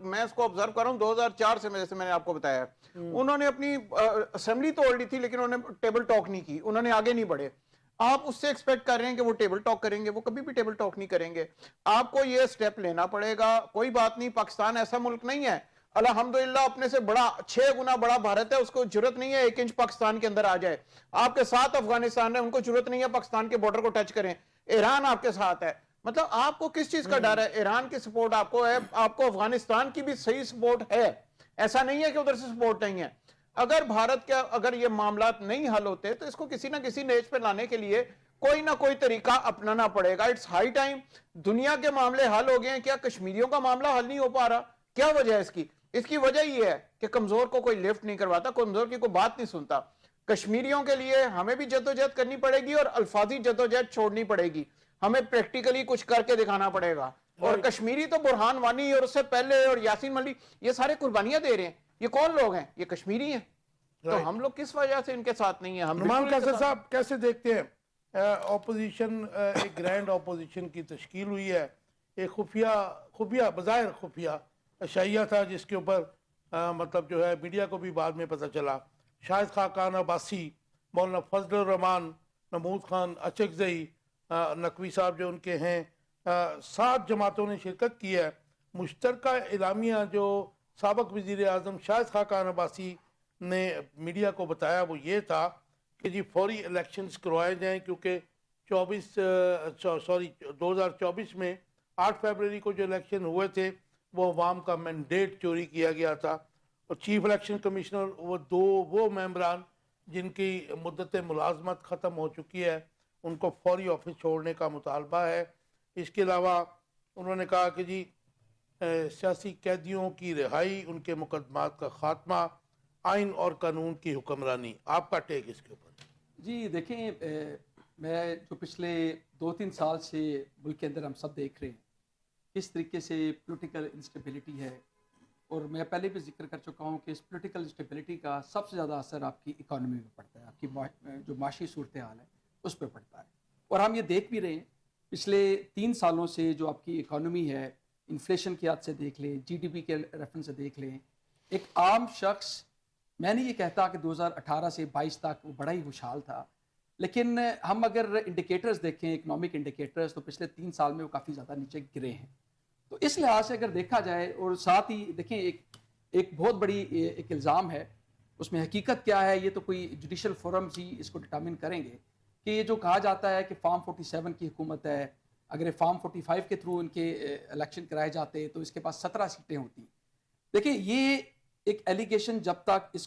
میں اس کو آبزرو کر رہا ہوں 2004 سے، جیسے میں نے آپ کو بتایا، انہوں نے اپنی اسمبلی توڑ لی تھی لیکن انہوں نے ٹیبل ٹاک نہیں کی، انہوں نے آگے نہیں بڑھے۔ آپ اس سے ایکسپیکٹ کر رہے ہیں کہ وہ ٹیبل ٹاک کریں گے، وہ کبھی بھی ٹیبل ٹاک نہیں کریں گے۔ آپ کو یہ سٹیپ لینا پڑے گا۔ کوئی بات نہیں، پاکستان ایسا ملک نہیں ہے، الحمدللہ اپنے سے بڑا 6 گنا بڑا بھارت ہے، اس کو ضرورت نہیں ہے 1 انچ پاکستان کے اندر آ جائے۔ آپ کے ساتھ افغانستان ہے، ان کو ضرورت نہیں ہے پاکستان کے بارڈر کو ٹچ کریں۔ ایران آپ کے ساتھ ہے، مطلب آپ کو کس چیز کا ڈر ہے؟ ایران کی سپورٹ آپ کو ہے، آپ کو افغانستان کی بھی صحیح سپورٹ ہے، ایسا نہیں ہے کہ ادھر سے سپورٹ نہیں ہے۔ اگر بھارت کا اگر یہ معاملات نہیں حل ہوتے تو اس کو کسی نہ کسی نیچ پہ لانے کے لیے کوئی نہ کوئی طریقہ اپنانا پڑے گا۔ It's high time. دنیا کے معاملے حل ہو گئے ہیں، کیا کشمیریوں کا معاملہ حل نہیں ہو پا رہا؟ کیا وجہ ہے اس کی؟ اس کی وجہ یہ ہے کہ کمزور کو کوئی لفٹ نہیں کرواتا، کمزور کی کوئی بات نہیں سنتا۔ کشمیریوں کے لیے ہمیں بھی جدوجہد کرنی پڑے گی اور الفاظی جدوجہد چھوڑنی پڑے گی، ہمیں پریکٹیکلی کچھ کر کے دکھانا پڑے گا۔ اور کشمیری تو برہان وانی اور اس سے پہلے اور یاسین ملک، یہ سارے قربانیاں دے رہے ہیں۔ یہ کون لوگ ہیں؟ یہ کشمیری ہیں۔ تو ہم لوگ کس وجہ سے ان کے ساتھ نہیں ہیں؟ ہم نعمان بالکل ان کے قاصد ساتھ- صاحب کیسے دیکھتے ہیں اپوزیشن، ایک گرینڈ اپوزیشن کی تشکیل ہوئی ہے، ایک خفیہ بظاہر خفیہ اشائیہ تھا جس کے اوپر مطلب جو ہے میڈیا کو بھی بعد میں پتہ چلا، شاہد خاقان عباسی، مولانا فضل الرحمان، نمود خان اچکزئی، نقوی صاحب جو ان کے ہیں، 7 جماعتوں نے شرکت کی ہے۔ مشترکہ اعلامیہ جو سابق وزیر اعظم شاہد خاقان عباسی نے میڈیا کو بتایا وہ یہ تھا کہ جی فوری الیکشنز کروائے جائیں، کیونکہ 2024 میں 8 فیبروری کو جو الیکشن ہوئے تھے وہ عوام کا مینڈیٹ چوری کیا گیا تھا، اور چیف الیکشن کمشنر وہ ممبران جن کی مدت ملازمت ختم ہو چکی ہے ان کو فوری آفس چھوڑنے کا مطالبہ ہے۔ اس کے علاوہ انہوں نے کہا کہ جی سیاسی قیدیوں کی رہائی، ان کے مقدمات کا خاتمہ، آئین اور قانون کی حکمرانی۔ آپ کا ٹیک اس کے اوپر؟ جی دیکھیں، میں جو پچھلے 2-3 سال سے ملک کے اندر ہم سب دیکھ رہے ہیں کس طریقے سے پولیٹیکل انسٹیبلٹی ہے، اور میں پہلے بھی ذکر کر چکا ہوں کہ اس پولیٹیکل انسٹیبلٹی کا سب سے زیادہ اثر آپ کی اکانومی میں پڑتا ہے، آپ کی جو معاشی صورتحال ہے اس پہ پڑتا ہے۔ اور ہم یہ دیکھ بھی رہے ہیں پچھلے 3 سالوں سے جو آپ کی اکانومی ہے، انفلیشن کی حد سے دیکھ لیں، جی ڈی پی کے ریفرنس سے دیکھ لیں، ایک عام شخص، میں نہیں یہ کہتا کہ 2018 سے 22 تک وہ بڑا ہی خوشحال تھا، لیکن ہم اگر انڈیکیٹرز دیکھیں، اکنامک انڈیکیٹرز، تو پچھلے 3 سال میں وہ کافی زیادہ نیچے گرے ہیں۔ تو اس لحاظ سے اگر دیکھا جائے، اور ساتھ ہی دیکھیں ایک بہت بڑی ایک الزام ہے، اس میں حقیقت کیا ہے یہ تو کوئی جوڈیشل فورمز ہی اس کو ڈٹرمن کریں گے، کہ یہ جو کہا جاتا ہے کہ فارم 47 کی حکومت ہے، اگر فارم 45 کے تھرو ان کے الیکشن کرائے جاتے تو اس کے پاس 17 سیٹیں ہوتی۔ دیکھیں یہ ایک ایلیگیشن جب تک اس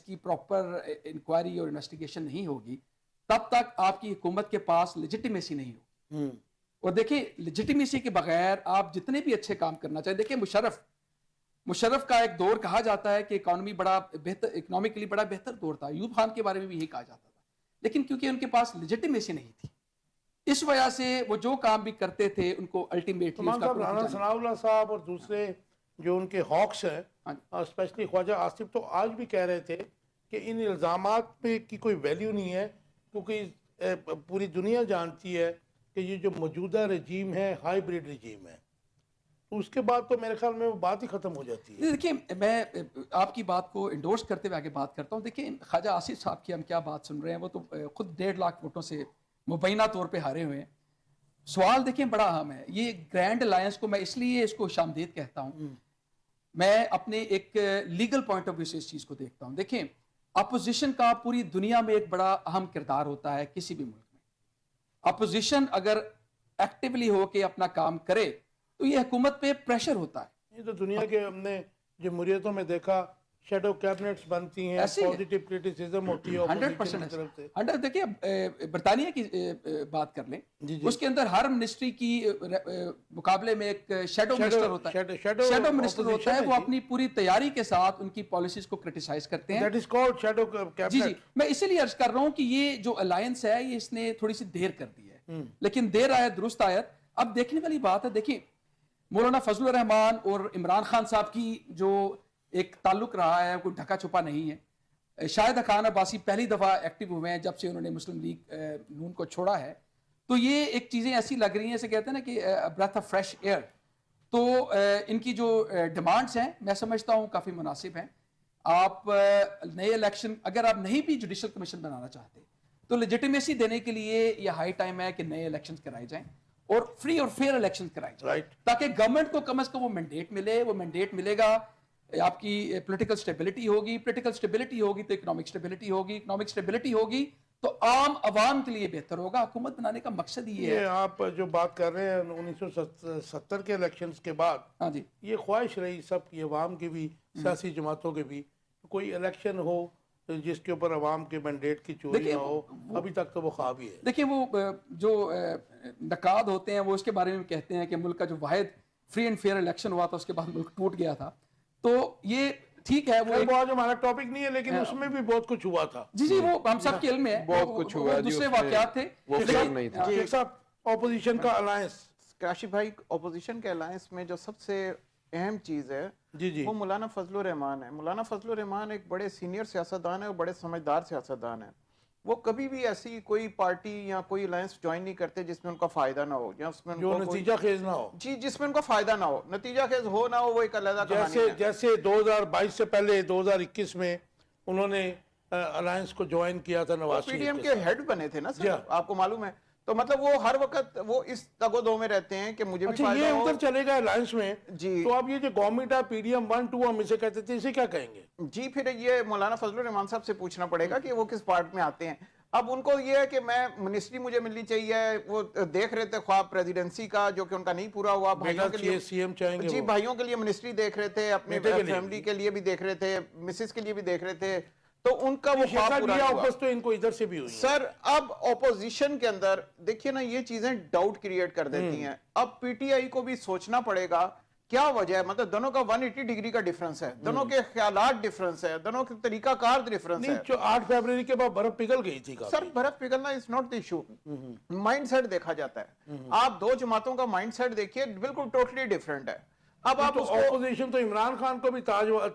کی پراپر انکوائری اور انویسٹیگیشن نہیں ہوگی تب تک آپ کی حکومت کے پاس لیجٹیمیسی نہیں ہوگی۔ اور دیکھیں لیجٹیمیسی کے بغیر آپ جتنے بھی اچھے کام کرنا چاہیں، دیکھیں مشرف کا ایک دور کہا جاتا ہے کہ اکنامکلی بڑا بہتر دور تھا، ایوب خان کے بارے میں بھی یہی کہا جاتا تھا، لیکن کیونکہ ان کے پاس لیجٹیمیسی نہیں تھی اس وجہ سے وہ جو کام بھی کرتے تھے ان کو الٹیمیٹلی تمام صاحب، رانا ثناء اللہ صاحب اور دوسرے جو ان کے ہاکس ہیں، اسپیشلی خواجہ آصف، تو آج بھی کہہ رہے تھے کہ ان الزامات پہ کی کوئی ویلیو نہیں ہے، کیونکہ پوری دنیا جانتی ہے کہ یہ جو موجودہ رجیم ہے ہائیبریڈ رجیم ہے، تو اس کے بعد تو میرے خیال میں وہ بات ہی ختم ہو جاتی ہے۔ دیکھیں میں آپ کی بات کو انڈورس کرتے ہوئے آگے بات کرتا ہوں۔ دیکھیں خواجہ آصف صاحب کی ہم کیا بات سن رہے ہیں، وہ تو خود 1.5 لاکھ ووٹوں سے مبینہ طور پہ ہارے ہوئے ہیں۔ سوال دیکھیں بڑا اہم ہے، یہ گرینڈ الائنس کو میں اس لیے اس کو خوشامدید کہتا ہوں، میں اپنے ایک لیگل پوائنٹ آف ویو سے اس چیز کو دیکھتا ہوں۔ دیکھیں اپوزیشن کا پوری دنیا میں ایک بڑا اہم کردار ہوتا ہے کسی بھی ملک میں۔ اپوزیشن اگر ایکٹیولی ہو کے اپنا کام کرے تو یہ حکومت پہ پریشر ہوتا ہے۔ یہ تو دنیا کے ہم نے جمہوریتوں میں دیکھا، شیڈو کیبنٹس بنتی ہیں، پازیٹیو کرٹیسزم ہوتی ہے اپوزیشن کی طرف سے۔ 100% دیکھیں برطانیہ کی بات کر لیں، اس کے اندر ہر منسٹری کی مقابلے میں ایک شیڈو منسٹر ہوتا ہے، شیڈو منسٹر ہوتا ہے، وہ اپنی پوری تیاری کے ساتھ ان کی پالیسیز کو کرٹیسائز کرتے ہیں۔ That is called shadow cabinet. جی میں اسی لیے عرض کر رہا ہوں کہ یہ جو الائنس ہے یہ اس نے تھوڑی سی دیر کر دی ہے، لیکن دیر آیت درست آیت۔ اب دیکھنے والی بات ہے، دیکھیں مولانا فضل الرحمان اور عمران خان صاحب کی جو ایک تعلق رہا ہے کوئی ڈھکا چھپا نہیں ہے۔ شاہد خاقان عباسی پہلی دفعہ ایکٹیو ہوئے ہیں جب سے انہوں نے مسلم لیگ نون کو چھوڑا ہے، تو یہ ایک چیزیں ایسی لگ رہی ہیں جیسے کہتے ہیں نا کہ بریتھ آف فریش ایئر۔ تو ان کی جو ڈیمانڈز ہیں میں سمجھتا ہوں کافی مناسب ہیں۔ آپ نئے الیکشن اگر آپ نہیں بھی جوڈیشل کمیشن بنانا چاہتے تو لیجٹیمیسی دینے کے لیے یہ ہائی ٹائم ہے کہ نئے الیکشن کرائے جائیں اور فری اور فیئر الیکشن کرائے جائیں، تاکہ گورنمنٹ کو کم از کم وہ مینڈیٹ ملے۔ وہ مینڈیٹ ملے گا، آپ کی پولیٹیکل سٹیبلٹی ہوگی، پولیٹیکل سٹیبلٹی ہوگی تو اکنامک سٹیبلٹی ہوگی، اکنامک سٹیبلٹی ہوگی تو عام عوام کے لیے بہتر ہوگا۔ حکومت بنانے کا مقصد یہ ہے۔ یہ آپ جو بات کر رہے ہیں 1970 کے الیکشنز کے بعد، ہاں جی، یہ خواہش رہی سب کی، عوام کی بھی، سیاسی جماعتوں کے بھی، کوئی الیکشن ہو جس کے اوپر عوام کے مینڈیٹ کی چوری نہ ہو۔ ابھی تک تو وہ خواب ہی ہے۔ دیکھیں وہ جو نقاد ہوتے ہیں وہ اس کے بارے میں کہتے ہیں کہ ملک کا جو واحد فری اینڈ فیئر الیکشن ہوا تھا اس کے بعد ملک ٹوٹ گیا تھا، تو یہ ٹھیک ہے، وہ آج ہمارا ٹاپک نہیں ہے لیکن اس میں بھی بہت کچھ ہوا تھا۔ جی وہ ہم سب کے علم میں ہے، بہت کچھ ہوا، دوسرے واقعات تھے۔ وہ فیئر نہیں تھا۔ شیخ صاحب، اپوزیشن کا الائنس، کاشف بھائی، اپوزیشن کے الائنس میں جو سب سے اہم چیز ہے جی جی وہ مولانا فضل الرحمان ہے. مولانا فضل الرحمان ایک بڑے سینئر سیاستدان ہے اور بڑے سمجھدار سیاستدان ہیں. وہ کبھی بھی ایسی کوئی پارٹی یا کوئی الائنس جوائن نہیں کرتے جس میں ان کا فائدہ نہ ہو یا اس میں ان جو کو نتیجہ خیز نہ ہو. جی جس میں ان کا فائدہ نہ ہو. نتیجہ خیز ہو نہ ہو وہ ایک علیحدہ کہانی ہے. جیسے 2022 سے پہلے 2021 میں انہوں نے الائنس کو جوائن کیا تھا نواز پی ڈی شریف ایم کے کے ساتھ. ہیڈ بنے تھے نا جی سر, ہاں. آپ کو معلوم ہے. تو مطلب وہ ہر وقت وہ اس تگ و دو میں رہتے ہیں کہ مجھے بھی اچھا فائدہ یہ ہو. ادھر چلے گا الائنس میں, جی تو آپ یہ جو government of P D M 1-2 ہم اسے کہتے تھے, اسے کیا کہیں گے؟ جی پھر یہ مولانا فضل الرحمان صاحب سے پوچھنا پڑے گا کہ وہ کس پارٹ میں آتے ہیں. اب ان کو یہ ہے کہ میں منسٹری مجھے ملنی چاہیے. وہ دیکھ رہے تھے خواب پریزیڈنسی کا جو کہ ان کا نہیں پورا ہوا. بھائیوں کے لیے سی ایم چاہیں گے جی وہ. بھائیوں کے لیے منسٹری دیکھ رہے تھے, اپنے بیٹے کے لیے فیملی کے لیے بھی دیکھ رہے تھے, مسز کے لیے بھی دیکھ رہے تھے. تو ان کا وہ خواب پورا نہیں ہوا. آپس تو ان کو ادھر سے بھی ہوئی ہیں. سر اب اپوزیشن کے اندر دیکھیے نا یہ چیزیں ڈاؤٹ کریٹ کر دیتی ہیں. اب پی ٹی آئی کو بھی سوچنا پڑے گا کیا وجہ ہے. مطلب دونوں کا 180 ڈگری کا ڈیفرنس ہے, دونوں کے خیالات ڈیفرنس ہے, دونوں کے طریقہ کار ڈیفرنس ہے. نہیں 8 فروری کے بعد برف پگھل گئی تھی. سر برف پگھلنا is not the issue, mind set دیکھا جاتا ہے. آپ دو جماعتوں کا مائنڈ سیٹ دیکھیے بالکل ٹوٹلی ڈیفرنٹ ہے. اب آپ اس کو اپوزیشن تو عمران خان کو بھی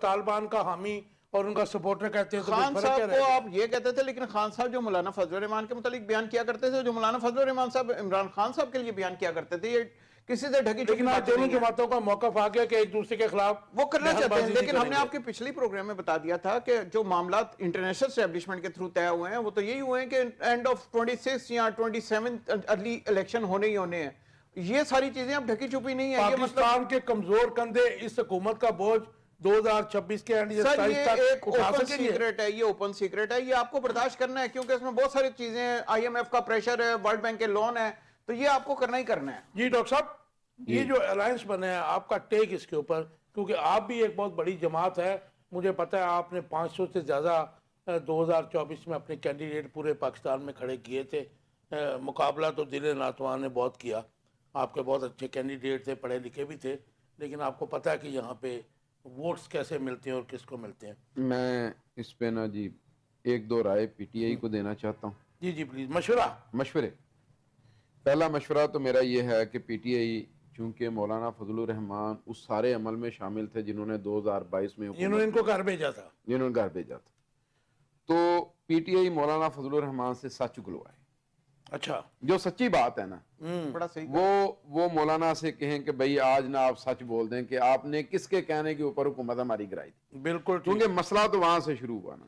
طالبان کا حامی اور ان کا سپورٹر کہتے ہیں, تو خان فرق کیا صاحب رہے کو گا؟ آپ یہ کہتے تھے, لیکن خان صاحب جو مولانا فضل الرحمان کے متعلق بیان کیا کرتے تھے, جو مولانا فضل الرحمان صاحب عمران خان صاحب کے لیے بیان کیا کرتے تھے, یہ کسی سے ڈھکی چھپی لیکن آج باتیں دونوں نہیں ہیں. جماعتوں کا موقف آ گیا کہ ایک دوسرے کے خلاف وہ کرنا بہن چاہتے ہیں, بازی لیکن نہیں ہم نے کریں آپ کے پچھلی پروگرام میں بتا دیا تھا کہ جو معاملات انٹرنیشنل اسٹیبلشمنٹ کے تھرو طے ہوئے ہیں وہ تو یہی ہوئے ہیں کہ اینڈ آف 26 یا 27 ارلی الیکشن ہونے ہی ہونے ہیں. یہ ساری چیزیں اب ڈھکی چھپی نہیں ہیں. یہ مطلب پاکستان کے کمزور کندھے اس حکومت کا بورج 2026 کے اینڈ سر یہ 27 تک ایک اٹھا اوپن سکیں گے. سیکرٹ ہے, یہ اوپن سیکرٹ ہے, یہ آپ کو برداشت کرنا ہے کیونکہ اس میں بہت ساری چیزیں ہیں. آئی ایم ایف کا پریشر ہے, ورلڈ بینک کے لون ہے, تو یہ آپ کو کرنا ہی کرنا ہے. جی ڈاکٹر صاحب, یہ جو الائنس بنا ہے آپ کا ٹیک اس کے اوپر, کیونکہ آپ بھی ایک بہت بڑی جماعت ہے, مجھے پتا ہے آپ نے 500 سے زیادہ 2024 میں اپنے کینڈیڈیٹ پورے پاکستان میں کھڑے کیے تھے. مقابلہ تو دل ناتوان نے بہت کیا, آپ کے بہت اچھے کینڈیڈیٹ تھے, پڑھے لکھے بھی تھے, لیکن آپ کو پتا ہے کہ یہاں پہ ووٹس کیسے ملتے ہیں اور کس کو ملتے ہیں. میں اس پہ نا جی 1-2 رائے پی ٹی آئی کو دینا چاہتا ہوں. جی جی پلیز مشورے. پہلا مشورہ تو میرا یہ ہے کہ پی ٹی آئی چونکہ مولانا فضل الرحمان اس سارے عمل میں شامل تھے جنہوں نے 2022 میں انہوں نے ان کو گھر بھیجا تھا, تو پی ٹی آئی مولانا فضل الرحمان سے سچ گلوائے. اچھا جو سچی بات ہے نا بڑا صحیح. وہ مولانا سے کہیں کہ بھئی آج نا آپ سچ بول دیں کہ آپ نے کس کے کہنے کے اوپر حکومت ہماری گرائی تھی. بالکل کیونکہ مسئلہ تو وہاں سے شروع ہوا نا.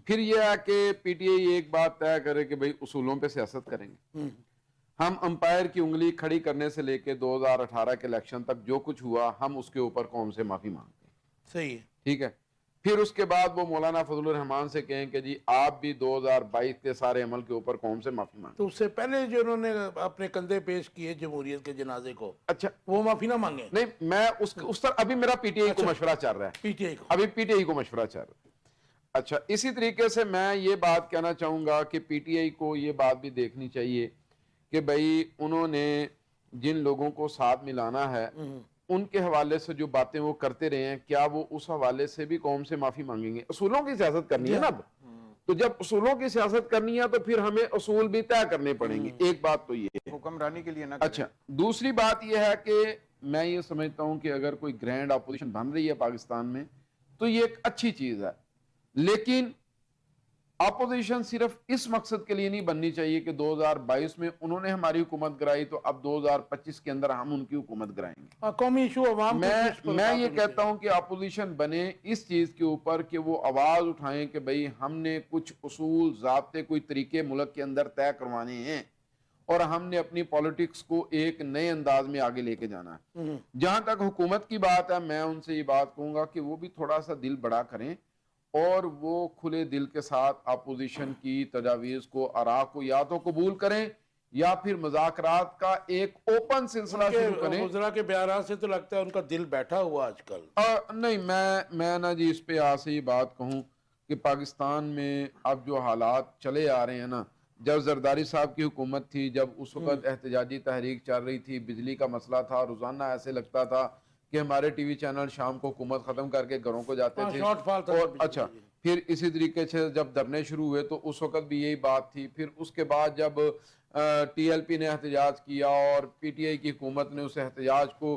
پھر یہ ہے کہ پی ٹی آئی ایک بات طے کرے کہ بھئی اصولوں پہ سیاست کریں گے. ہم امپائر کی انگلی کھڑی کرنے سے لے کے 2018 کے الیکشن تک جو کچھ ہوا ہم اس کے اوپر قوم سے معافی مانگتے ہیں. صحیح ہے. ٹھیک ہے. پھر اس کے بعد وہ مولانا فضل الرحمان سے کہیں کہ جی آپ بھی 2022 کے سارے عمل کے اوپر قوم سے معافی مانگیں. تو اس سے پہلے جو انہوں نے اپنے کندھے پیش کیے جمہوریت کے جنازے کو, اچھا وہ معافی نہ مانگیں. نہیں میں اس طرح ابھی میرا پی ٹی آئی کو مشورہ چل رہا ہے, پی ٹی آئی کو ابھی پی ٹی آئی کو مشورہ چل رہا ہے. اچھا اسی طریقے سے میں یہ بات کہنا چاہوں گا کہ پی ٹی آئی کو یہ بات بھی دیکھنی چاہیے کہ بھئی انہوں نے جن لوگوں کو ساتھ ملانا ہے ان کے حوالے سے جو باتیں وہ کرتے رہے ہیں, کیا وہ اس حوالے سے بھی قوم سے معافی مانگیں گے؟ اصولوں کی سیاست کرنی ہے نا اب, تو جب اصولوں کی سیاست کرنی ہے تو پھر ہمیں اصول بھی طے کرنے پڑیں گے. ایک بات تو یہ ہے. حکمرانی کے لیے نہ. اچھا دوسری بات یہ ہے کہ میں یہ سمجھتا ہوں کہ اگر کوئی گرینڈ اپوزیشن بن رہی ہے پاکستان میں تو یہ ایک اچھی چیز ہے, لیکن اپوزیشن صرف اس مقصد کے لیے نہیں بننی چاہیے کہ 2022 میں انہوں نے ہماری حکومت گرائی تو اب 2025 کے اندر ہم ان کی حکومت گرائیں گے. قومی ایشو عوام میں یہ کہتا ہوں کہ اپوزیشن بنے اس چیز کے اوپر کہ وہ آواز اٹھائیں کہ بھئی ہم نے کچھ اصول ضابطے کوئی طریقے ملک کے اندر طے کروانے ہیں اور ہم نے اپنی پولیٹکس کو ایک نئے انداز میں آگے لے کے جانا ہے. جہاں تک حکومت کی بات ہے میں ان سے یہ بات کہوں گا کہ وہ بھی تھوڑا سا دل بڑا کریں اور وہ کھلے دل کے ساتھ اپوزیشن کی تجاویز کو آراء کو یا تو قبول کریں یا پھر مذاکرات کا ایک اوپن سلسلہ شروع کریں. وزراء کے بیانات سے تو لگتا ہے ان کا دل بیٹھا ہوا آج کل. نہیں میں نا جی اس پہ آ سے یہ بات کہوں کہ پاکستان میں اب جو حالات چلے آ رہے ہیں نا, جب زرداری صاحب کی حکومت تھی, جب اس وقت احتجاجی تحریک چل رہی تھی, بجلی کا مسئلہ تھا, روزانہ ایسے لگتا تھا کہ ہمارے ٹی وی چینل شام کو حکومت ختم کر کے گھروں کو جاتے تھے. اور اچھا پھر اسی طریقے سے جب دھرنے شروع ہوئے تو اس وقت بھی یہی بات تھی. پھر اس کے بعد جب ٹی ایل پی نے احتجاج کیا اور پی ٹی آئی کی حکومت نے اس احتجاج کو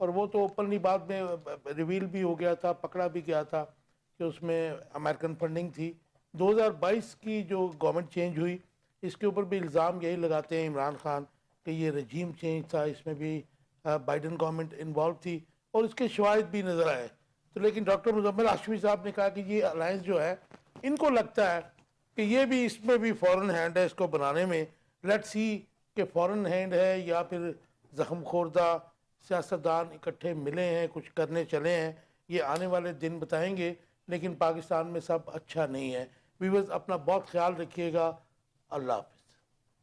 اور وہ تو اوپنلی بعد میں ریویل بھی ہو گیا تھا, پکڑا بھی گیا تھا کہ اس میں امریکن فنڈنگ تھی. 2022 کی جو گورنمنٹ چینج ہوئی اس کے اوپر بھی الزام یہی لگاتے ہیں عمران خان کہ یہ رجیم چینج تھا, اس میں بھی بائیڈن گورنمنٹ انوالو تھی اور اس کے شواہد بھی نظر آئے. تو لیکن ڈاکٹر مزمل ہاشمی صاحب نے کہا کہ یہ الائنس جو ہے ان کو لگتا ہے کہ یہ بھی اس میں بھی فورن ہینڈ ہے اس کو بنانے میں. لیٹ سی کہ فورن ہینڈ ہے یا پھر زخم خوردہ سیاستدان اکٹھے ملے ہیں, کچھ کرنے چلے ہیں, یہ آنے والے دن بتائیں گے. لیکن پاکستان میں سب اچھا نہیں ہے. ویورز اپنا بہت خیال رکھیے گا. اللہ حافظ.